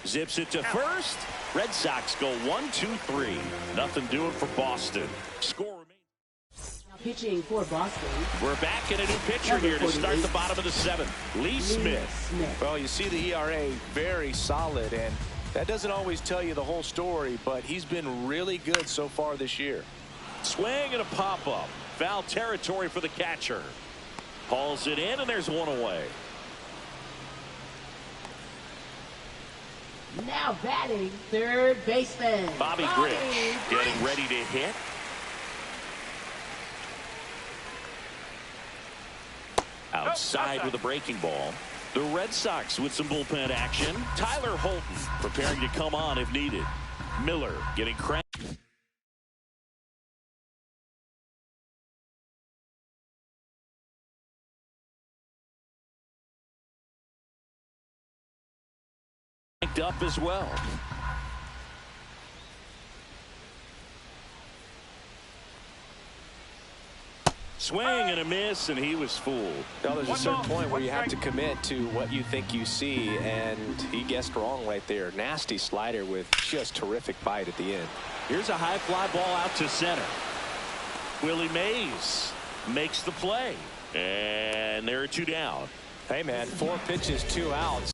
zips it to first. Red Sox go 1-2-3. Nothing doing for Boston. Score remains. Pitching for Boston. We're back in a new pitcher here to start the bottom of the 7th. Lee Smith. Well, you see the ERA very solid, and that doesn't always tell you the whole story, but he's been really good so far this year. Swing and a pop-up. Foul territory for the catcher. Hauls it in, and there's 1 away. Now batting, third baseman. Bobby Grich getting ready to hit. Outside with a breaking ball. The Red Sox with some bullpen action. Tyler Holton preparing to come on if needed. Miller getting cranked up as well. Swing and a miss, and he was fooled. Now, there's a certain point where you have to commit to what you think you see, and he guessed wrong right there. Nasty slider with just terrific bite at the end. Here's a high fly ball out to center. Willie Mays makes the play, and there are 2 down. Hey, man, 4 pitches, 2 outs.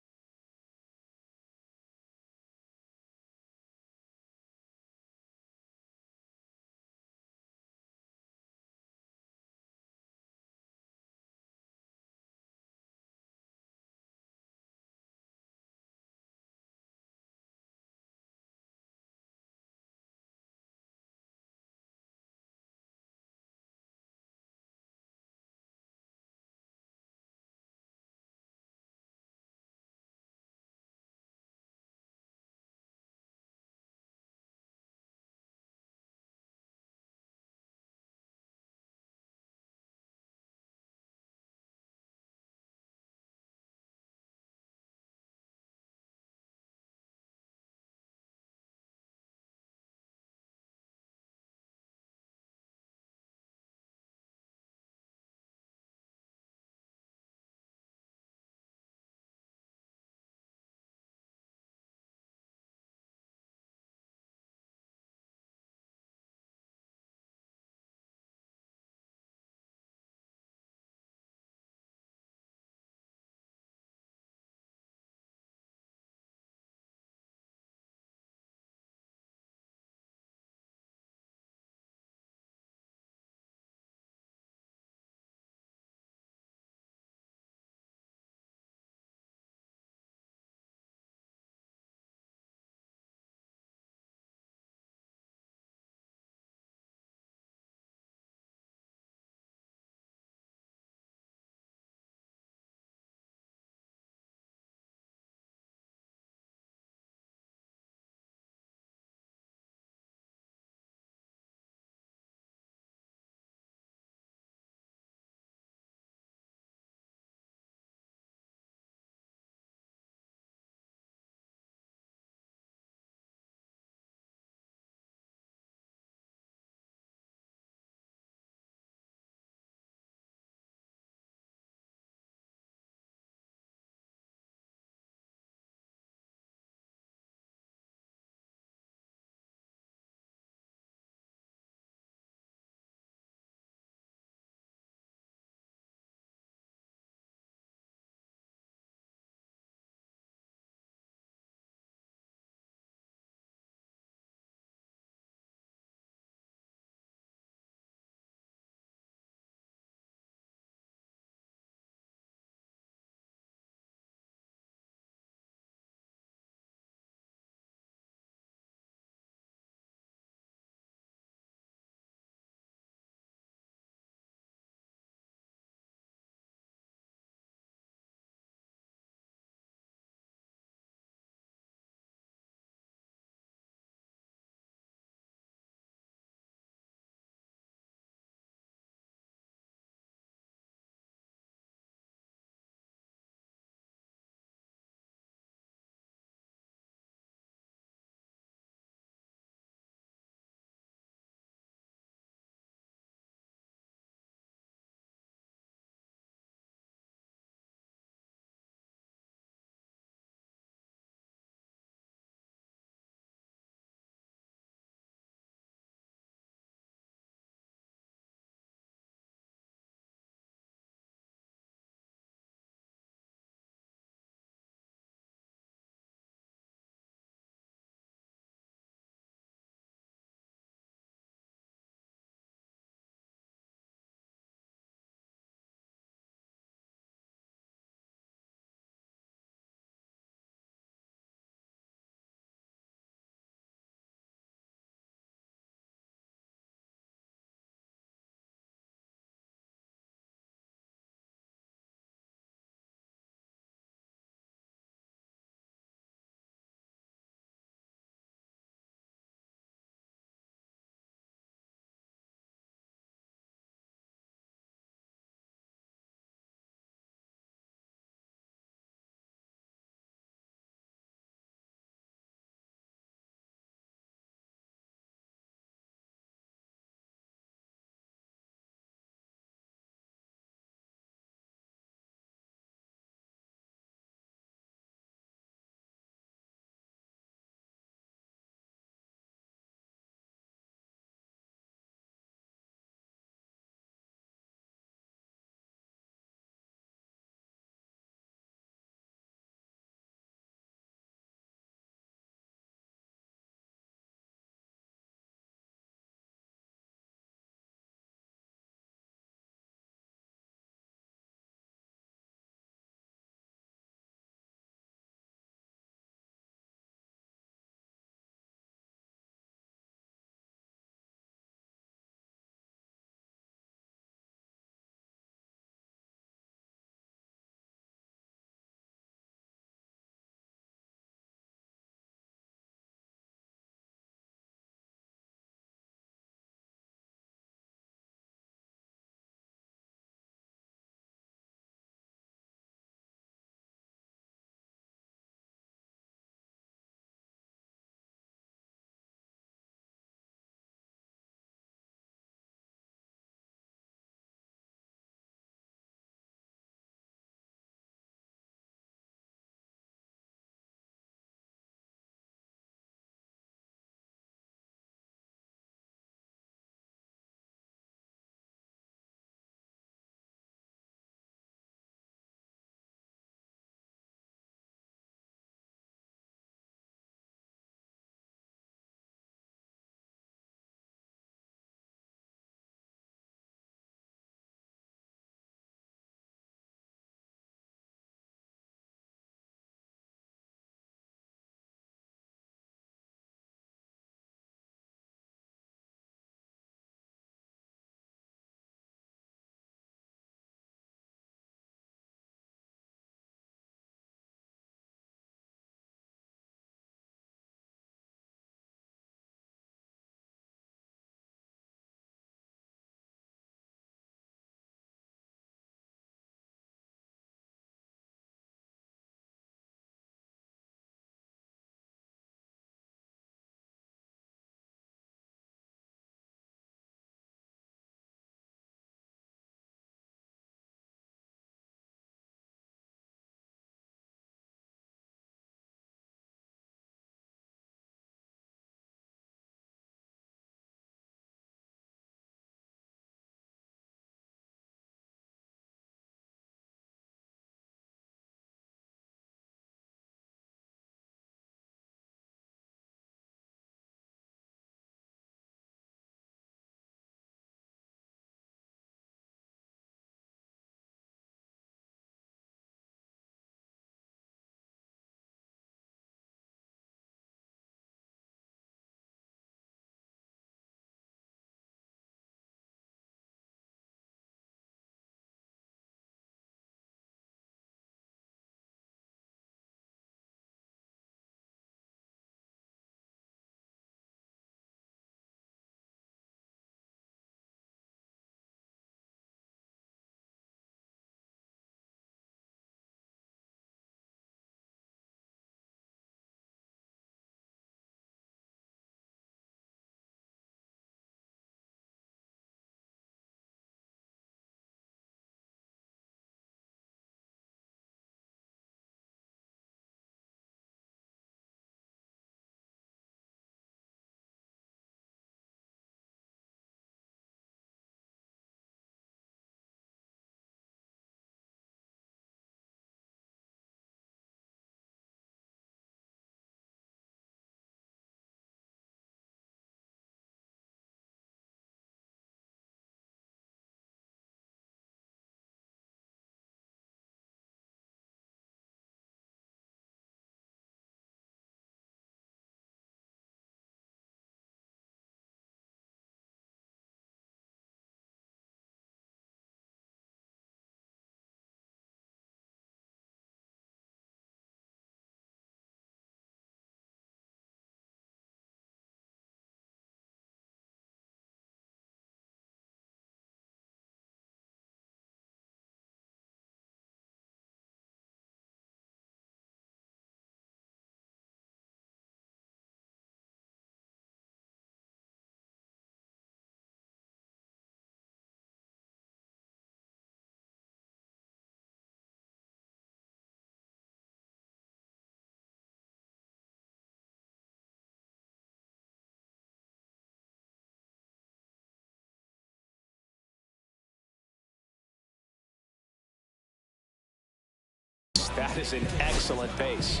That is an excellent pace.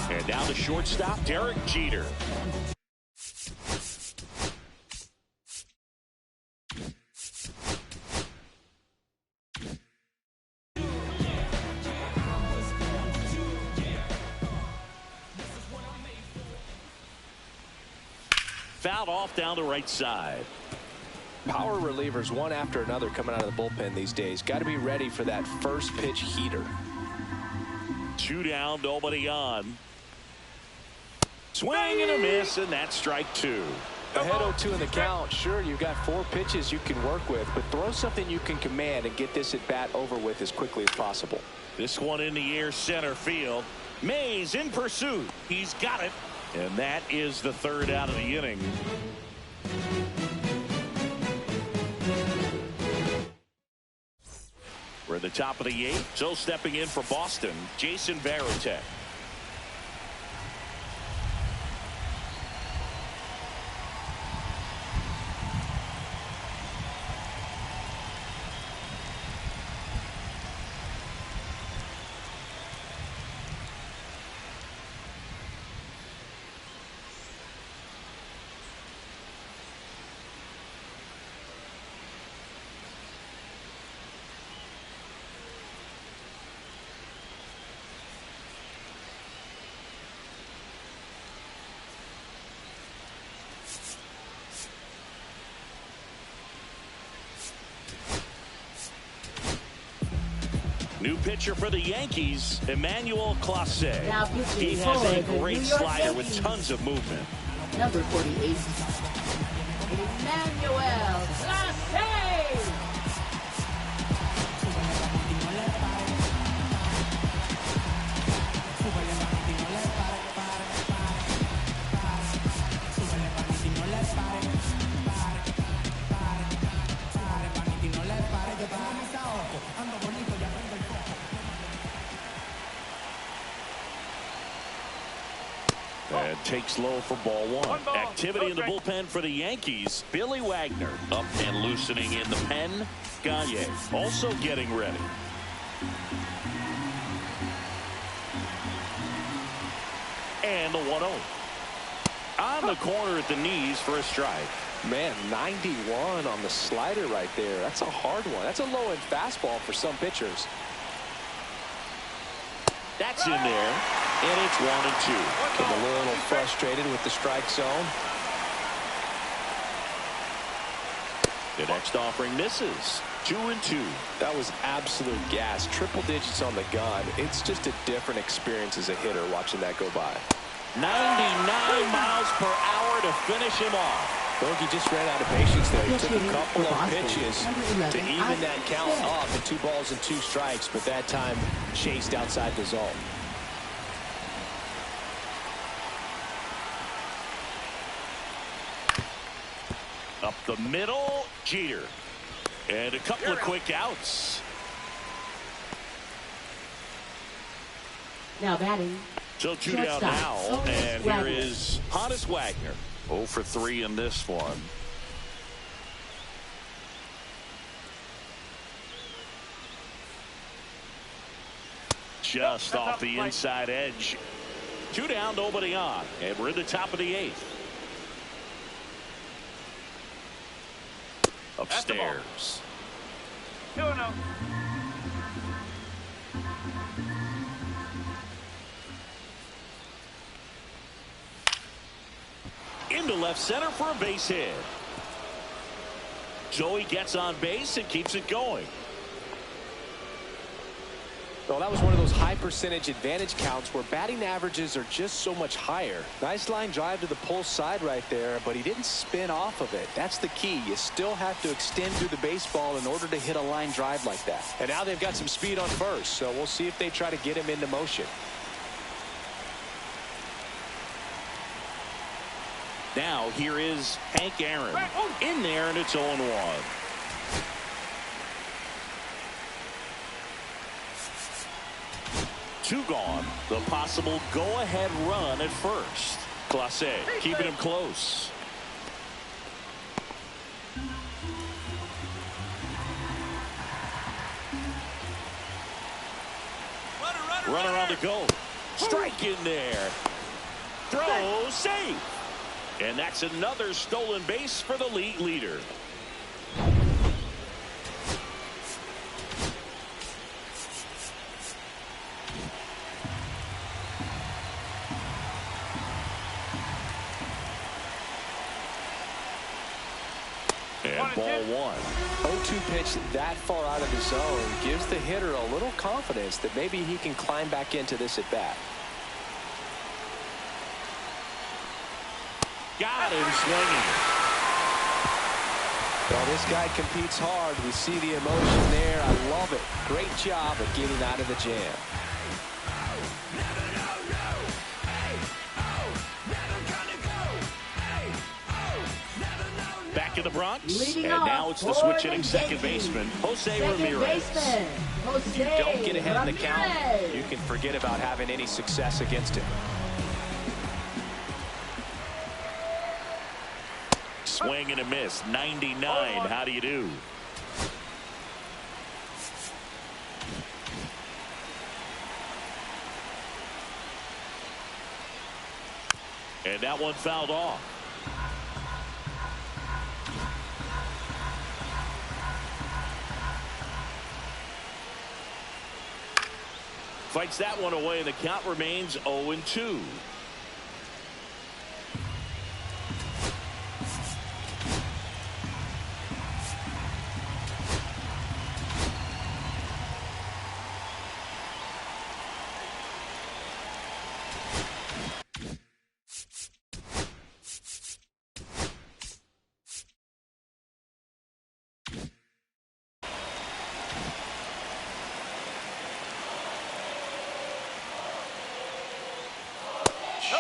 And now the shortstop, Derek Jeter. Fouled off down the right side. Power relievers one after another coming out of the bullpen these days. Got to be ready for that first pitch heater. 2 down, nobody on. Swing and a miss, and that's strike 2. Ahead 0-2 in the count. Sure, you've got 4 pitches you can work with, but throw something you can command and get this at bat over with as quickly as possible. This one in the air, center field. Mays in pursuit. He's got it. And that is the 3rd out of the inning. We're at the top of the 8th. So stepping in for Boston, Jason Varitek. New pitcher for the Yankees, Emmanuel Clase. He has a great slider with tons of movement. Number 48, Emmanuel Clase. And takes low for ball 1. Ball. Activity in the bullpen for the Yankees. Billy Wagner up and loosening in the pen. Gagne also getting ready. And the 1-0. On the corner at the knees for a strike. Man, 91 on the slider right there. That's a hard one. That's a low-end fastball for some pitchers. That's in there. And it's 1-2. Getting a little frustrated with the strike zone. The next offering misses. 2-2. That was absolute gas. Triple digits on the gun. It's just a different experience as a hitter watching that go by. 99 miles per hour to finish him off. Bogey just ran out of patience there. He took a couple of pitches to even that count off at 2 balls and 2 strikes, but that time chased outside the zone. Up the middle, Jeter. And a couple of quick outs. Now batting. So 2 down now, and here is Honus Wagner. 0 for 3 in this one. Just off the inside edge. 2 down, nobody on, and we're at the top of the 8th. Upstairs. 2-0. Into left center for a base hit. Joey gets on base and keeps it going. Well, that was one of those high percentage advantage counts where batting averages are just so much higher. Nice line drive to the pull side right there, but he didn't spin off of it. That's the key. You still have to extend through the baseball in order to hit a line drive like that. And now they've got some speed on first, so we'll see if they try to get him into motion. Now here is Hank Aaron in there, and it's 0-1. Two gone. The possible go-ahead run at first. Clase keeping him close. Runner on the go. Strike in there. Throw, safe. And that's another stolen base for the league leader. And ball one. 0-2 pitch that far out of the zone gives the hitter a little confidence that maybe he can climb back into this at bat. Got him swinging. Well, this guy competes hard. We see the emotion there. I love it. Great job of getting out of the jam. Back in the Bronx, Leading and now it's the switch hitting second baseman, Jose Ramirez. If you don't get ahead of the count, you can forget about having any success against him. Swing and a miss, 99. How do you do? And that one fouled off. Fights that one away, and the count remains 0-2.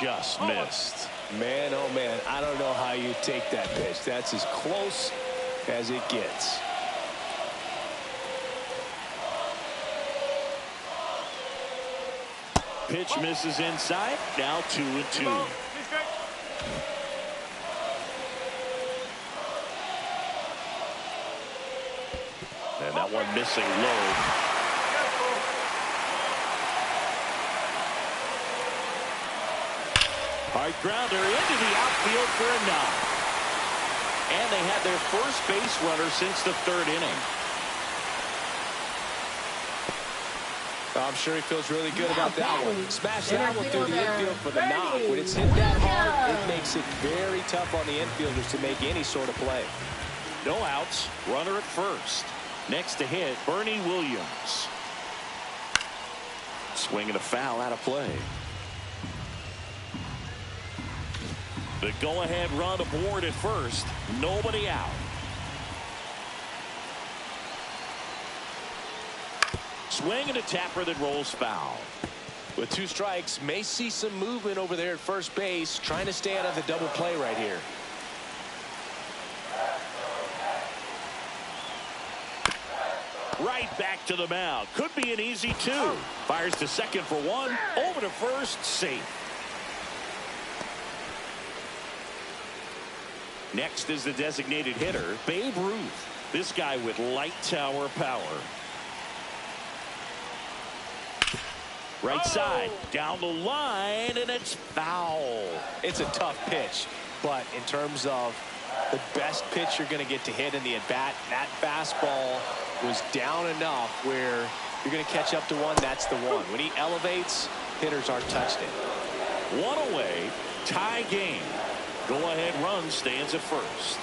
Just missed. Man, oh man, I don't know how you take that pitch. That's as close as it gets. Pitch misses inside. Now 2-2. And that one missing low. Hard grounder into the outfield for a knock. And they had their first base runner since the third inning. I'm sure he feels really good about that one. Smash that one through the infield for the knock. When it's hit that hard, it makes it very tough on the infielders to make any sort of play. No outs. Runner at first. Next to hit, Bernie Williams. Swing and a foul out of play. The go-ahead run aboard at first. Nobody out. Swing and a tapper that rolls foul. With 2 strikes, may see some movement over there at first base, trying to stay out of the double play right here. Right back to the mound. Could be an easy 2. Fires to second for 1. Over to first. Safe. Next is the designated hitter, Babe Ruth. This guy with light tower power. Right side, down the line, and it's foul. It's a tough pitch, but in terms of the best pitch you're going to get to hit in the at-bat, that fastball was down enough where you're going to catch up to one. That's the one. When he elevates, hitters aren't touching it. 1 away, tie game. Go-ahead run stands at first.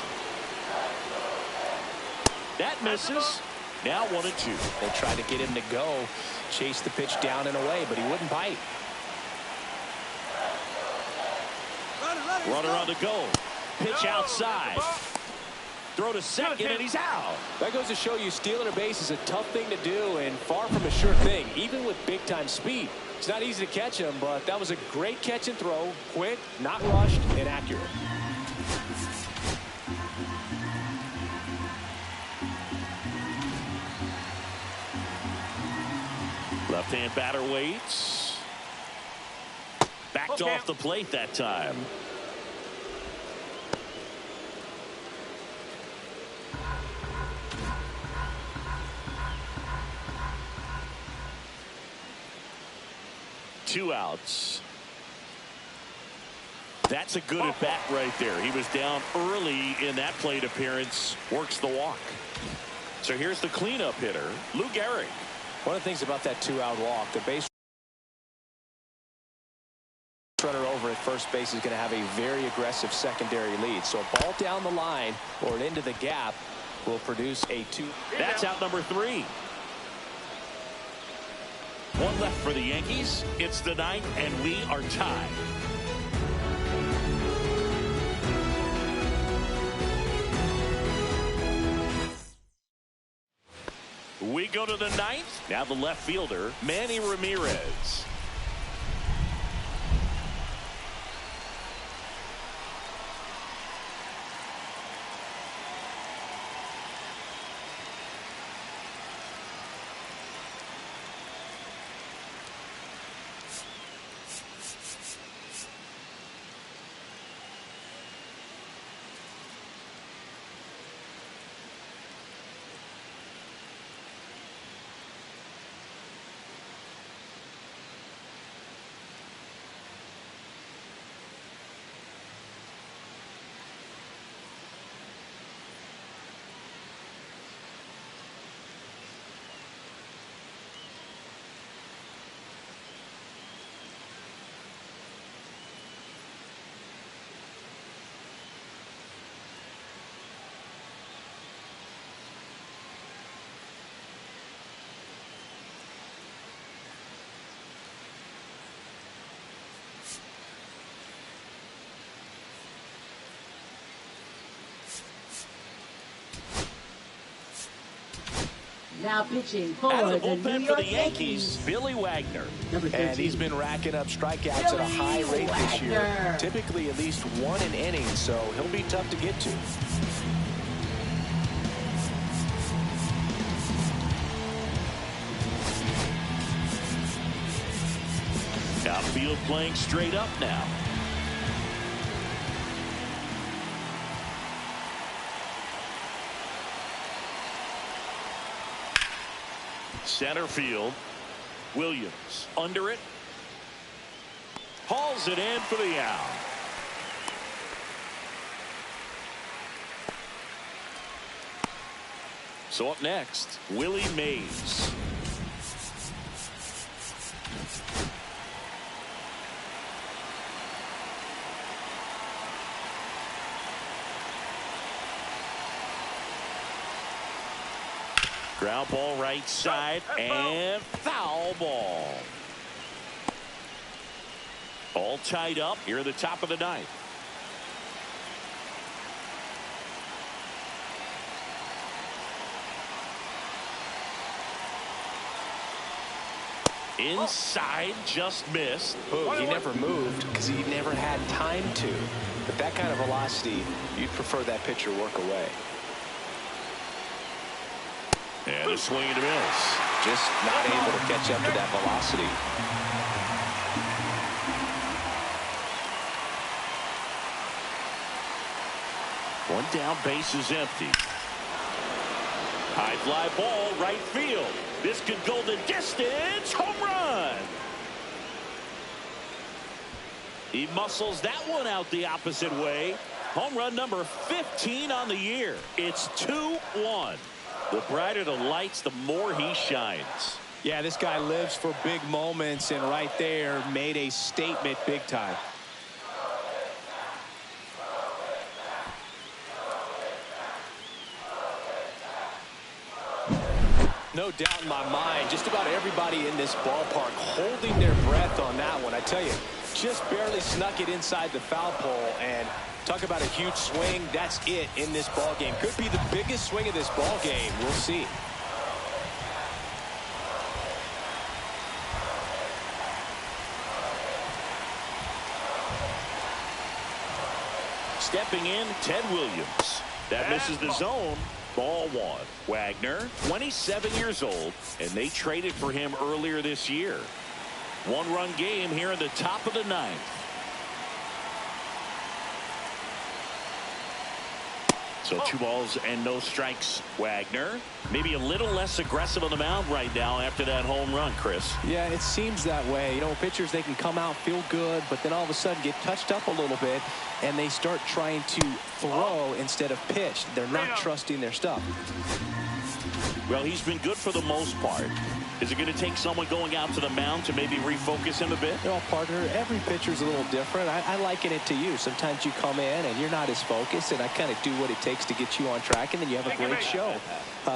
That misses. Now 1-2. They tried to get him to go, chase the pitch down and away, but he wouldn't bite. Runner on the go. Pitch outside. Throw to second, and he's out. That goes to show you stealing a base is a tough thing to do and far from a sure thing, even with big-time speed. It's not easy to catch him, but that was a great catch and throw. Quick, not rushed, and accurate. Left-hand batter waits. Backed off the plate that time. 2 outs. That's a good at bat right there. He was down early in that plate appearance. Works the walk. So here's the cleanup hitter, Lou Gehrig. One of the things about that 2-out walk, the base runner over at first base is going to have a very aggressive secondary lead. So a ball down the line or into the gap will produce a 2. That's out number 3. 1 left for the Yankees. It's the 9th, and we are tied. We go to the 9th. Now the left fielder, Manny Ramirez. Now pitching for Out of the bullpen New for York the Yankees, Billy Wagner. Number 13. And he's been racking up strikeouts at a high rate this year. Wagner. Typically at least 1 an inning, so he'll be tough to get to. Outfield playing straight up now. Center field. Williams under it. Hauls it in for the out. So up next, Willie Mays. Ground ball right side and foul ball. All tied up here at the top of the 9th. Inside, just missed. Oh, he never moved because he never had time to. But that kind of velocity, you'd prefer that pitcher work away. And a swing and a miss. Just not able to catch up to that velocity. One down, base is empty. High fly ball, right field. This could go the distance. Home run. He muscles that one out the opposite way. Home run number 15 on the year. It's 2-1. The brighter the lights, the more he shines. Yeah, this guy lives for big moments, and right there made a statement big time. No doubt in my mind, just about everybody in this ballpark holding their breath on that one. I tell you, just barely snuck it inside the foul pole, and talk about a huge swing. That's it in this ball game. Could be the biggest swing of this ball game. We'll see. Stepping in, Ted Williams. That misses the zone. Ball 1. Wagner, 27 years old, and they traded for him earlier this year. 1-run game here in the top of the 9th. So 2 balls and no strikes. Wagner maybe a little less aggressive on the mound right now after that home run, Chris. Yeah, it seems that way. You know, pitchers, they can come out, feel good, but then all of a sudden get touched up a little bit, and they start trying to throw instead of pitch. They're not trusting their stuff. Well, he's been good for the most part. Is it going to take someone going out to the mound to maybe refocus him a bit? You know, partner, every pitcher's a little different. I liken it to you. Sometimes you come in and you're not as focused, and I kind of do what it takes to get you on track, and then you have a great show.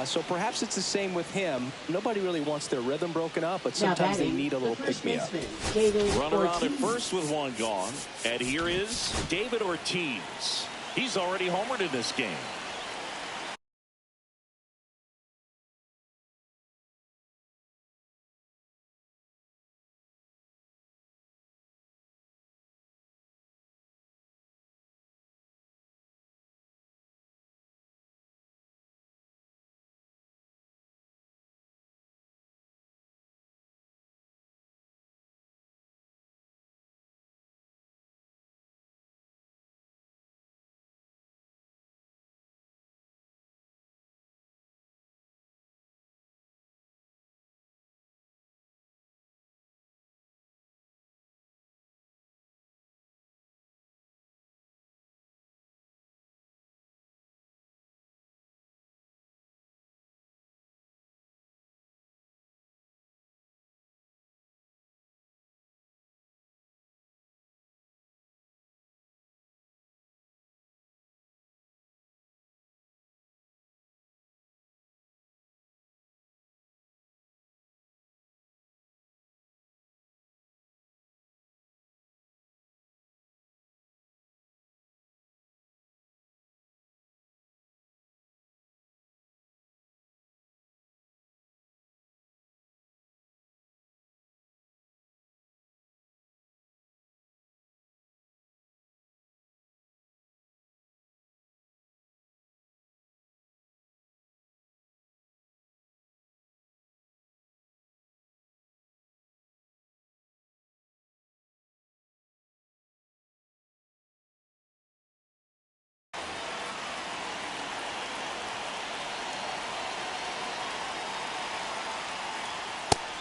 So perhaps it's the same with him. Nobody really wants their rhythm broken up, but sometimes they need a little pick-me-up. Runner on at first with 1 gone. And here is David Ortiz. He's already homered in this game.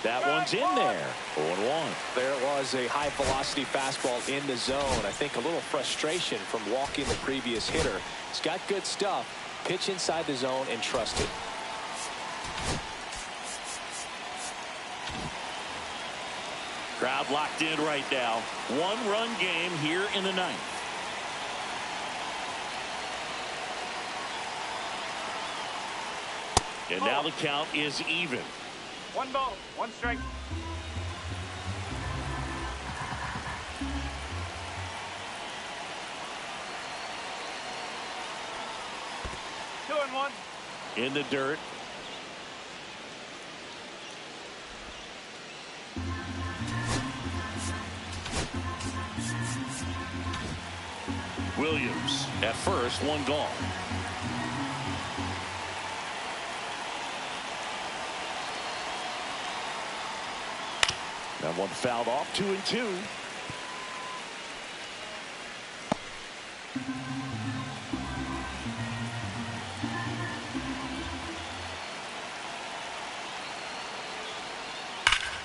That one's in there. 0-1. There it was, a high velocity fastball in the zone. I think a little frustration from walking the previous hitter. He's got good stuff. Pitch inside the zone and trust it. Crowd locked in right now. 1-run game here in the 9th. And now the count is even. 1 ball, 1 strike. 2-1. In the dirt. Williams at first, 1 gone. That one fouled off. 2-2.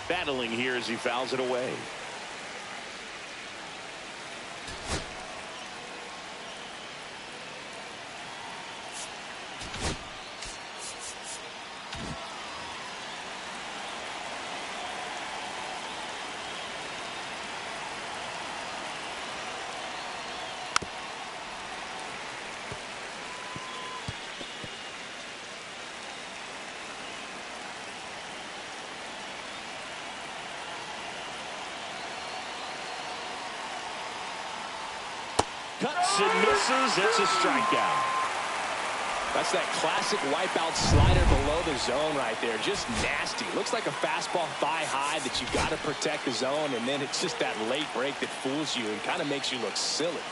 Battling here as he fouls it away. Cuts and misses. It's a strikeout. That's that classic wipeout slider below the zone right there. Just nasty. Looks like a fastball thigh high that you've got to protect the zone, and then it's just that late break that fools you and kind of makes you look silly.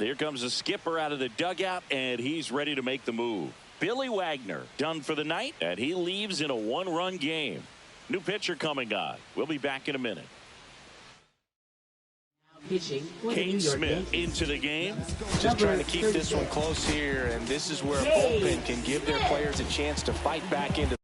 Here comes the skipper out of the dugout, and he's ready to make the move. Billy Wagner done for the night, and he leaves in a one-run game. New pitcher coming on. We'll be back in a minute. Pitching for the New Kane York Smith Yankees. into the game. Just trying to keep this one close here, and this is where a bullpen can give their players a chance to fight back into the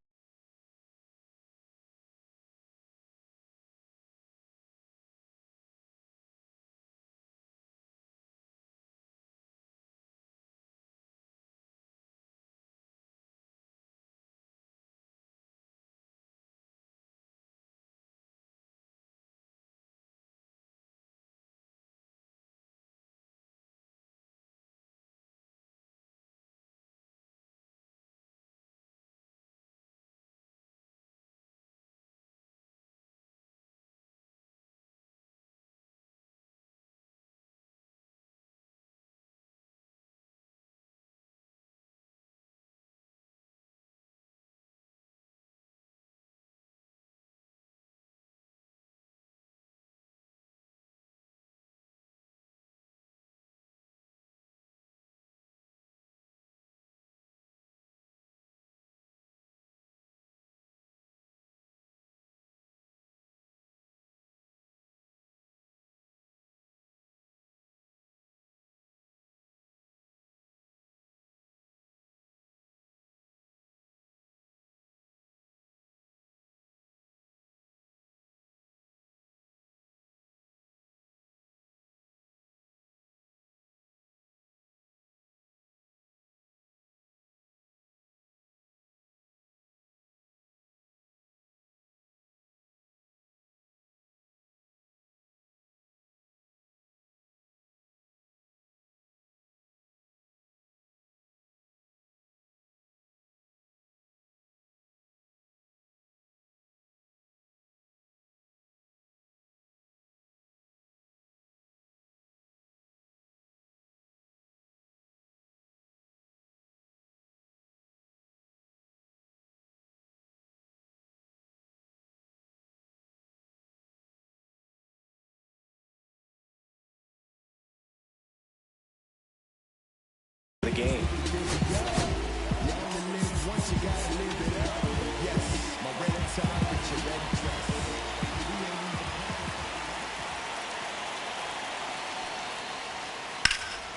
game.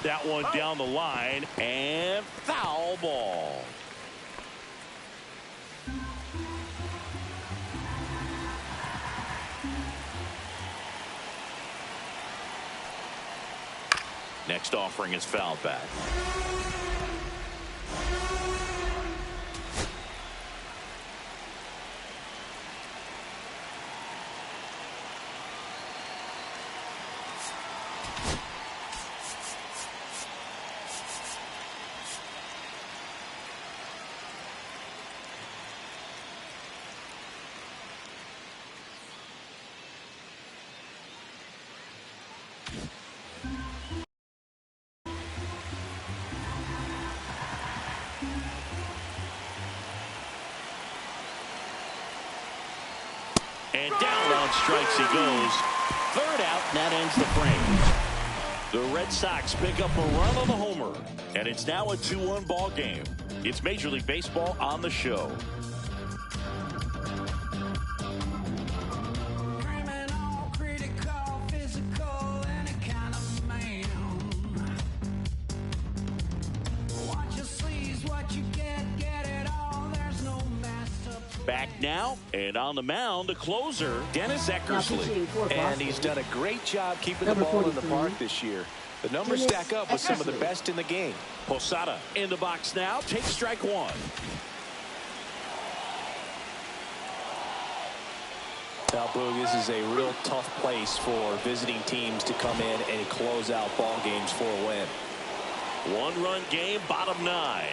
That one down the line, and foul ball. Next offering is fouled back. And down on strikes he goes. Third out, and that ends the frame. The Red Sox pick up a run on the homer, and it's now a 2-1 ball game. It's Major League Baseball on the show. Back now, and on the mound, the closer, Dennis Eckersley. And he's done a great job keeping the ball in the park this year. The numbers stack up with some of the best in the game. Posada in the box now, takes strike one. Now, Boog, this is a real tough place for visiting teams to come in and close out ball games for a win. One-run game, bottom 9.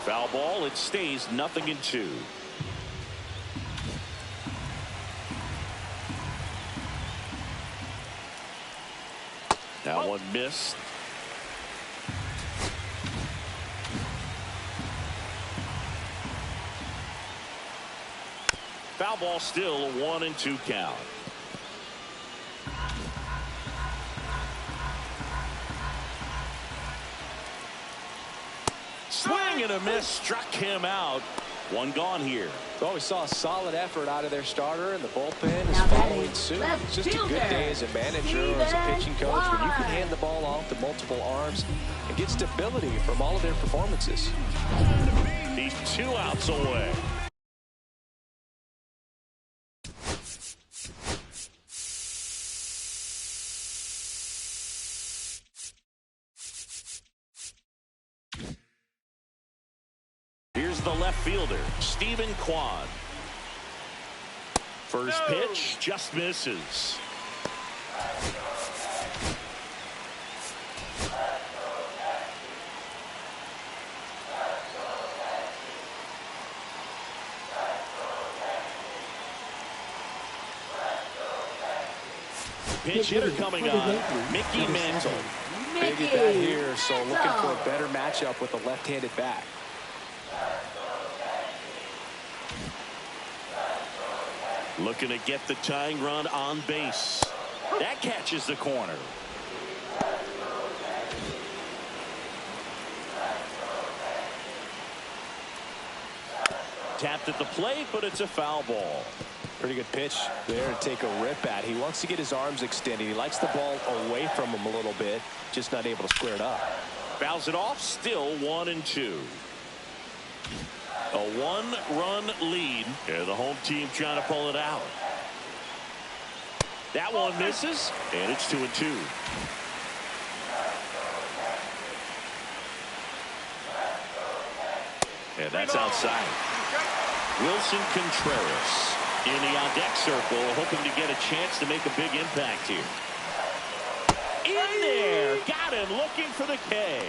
Foul ball, it stays 0-2. That one missed. Foul ball, still a 1-2 count. Swing and a miss, struck him out. One gone here. Well, we saw a solid effort out of their starter, and the bullpen is following suit. It's just a good day as a manager or as a pitching coach when you can hand the ball off to multiple arms and get stability from all of their performances. He's 2 outs away. Here's the left fielder, Stephen Kwan. First pitch just misses. Pitch hitter coming on, Mickey Mantle. Big at bat here, so looking for a better matchup with a left-handed bat. Looking to get the tying run on base. That catches the corner. Tapped at the plate, but it's a foul ball. Pretty good pitch there to take a rip at. He wants to get his arms extended. He likes the ball away from him a little bit, just not able to square it up. Fouls it off, still 1-2. A 1-run lead. Yeah, the home team trying to pull it out. That one misses, and it's 2-2. And that's outside. Wilson Contreras in the on-deck circle, hoping to get a chance to make a big impact here. In there, got him, looking for the K.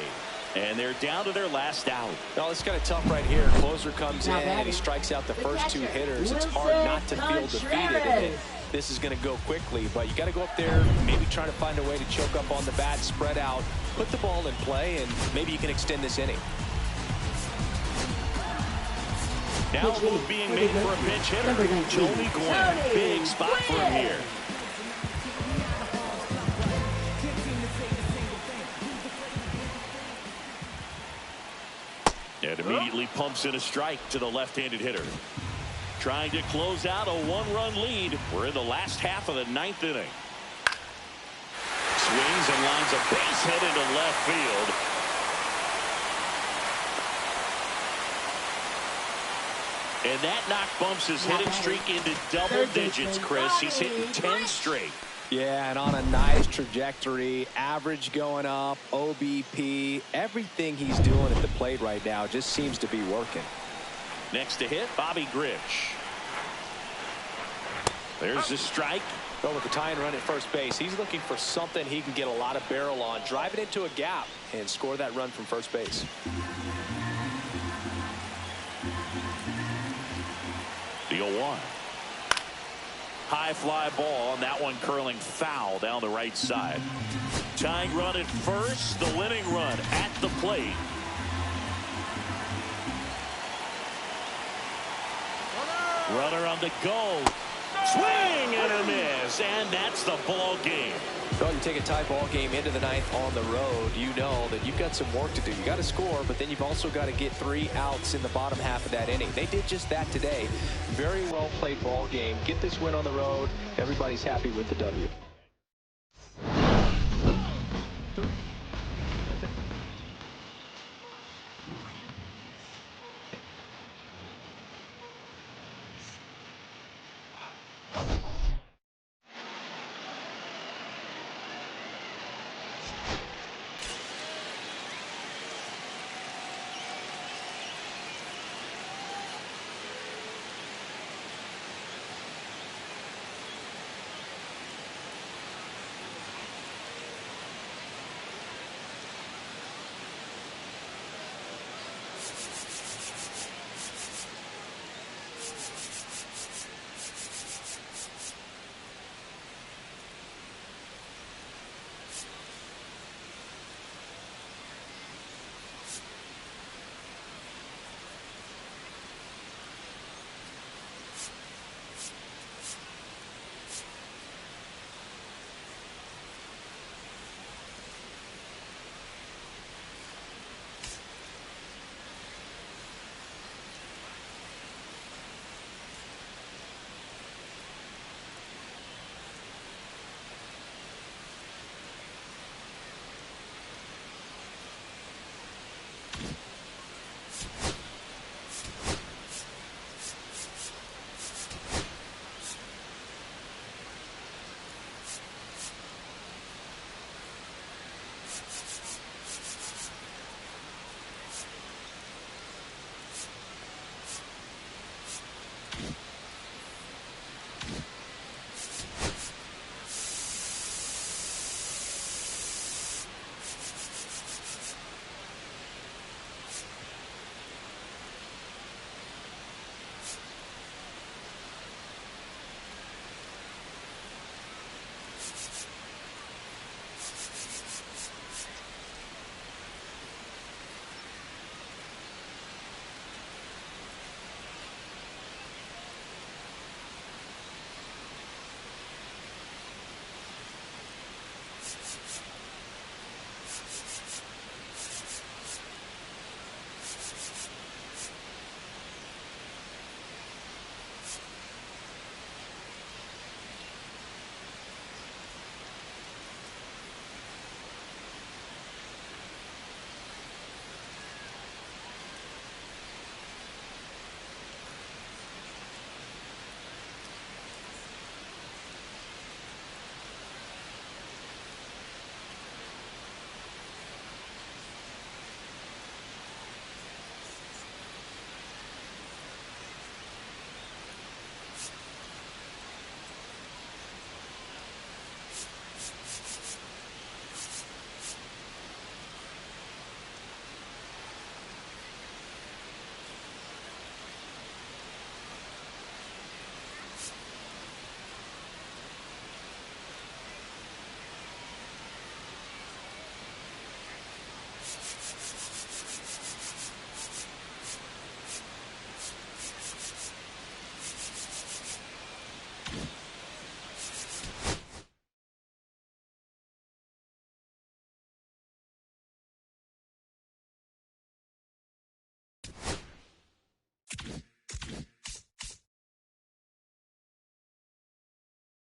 And they're down to their last out. Well, it's kind of tough right here. Closer comes in and he strikes out the first 2 hitters. It's hard not to feel defeated. This is going to go quickly, but you got to go up there, maybe trying to find a way to choke up on the bat, spread out, put the ball in play, and maybe you can extend this inning. Now a move being made for a pinch hitter. Joey Gwynn. Big spot for him here. And immediately pumps in a strike to the left-handed hitter. Trying to close out a 1-run lead. We're in the last half of the 9th inning. Swings and lines a base hit into left field. And that knock bumps his hitting streak into double digits, Chris. He's hitting 10 straight. Yeah, and on a nice trajectory, average going up, OBP, everything he's doing at the plate right now just seems to be working. Next to hit, Bobby Grich. There's the strike. Well, with the tying run at first base, he's looking for something he can get a lot of barrel on, drive it into a gap, and score that run from first base. The 0-1. High fly ball, and that one curling foul down the right side. Tying run at first, the winning run at the plate. Runner on the go. Swing and a miss, and that's the ball game. Well, you take a tie ball game into the 9th on the road, you know that you've got some work to do. You got to score, but then you've also got to get 3 outs in the bottom half of that inning. They did just that today. Very well played ball game. Get this win on the road. Everybody's happy with the W.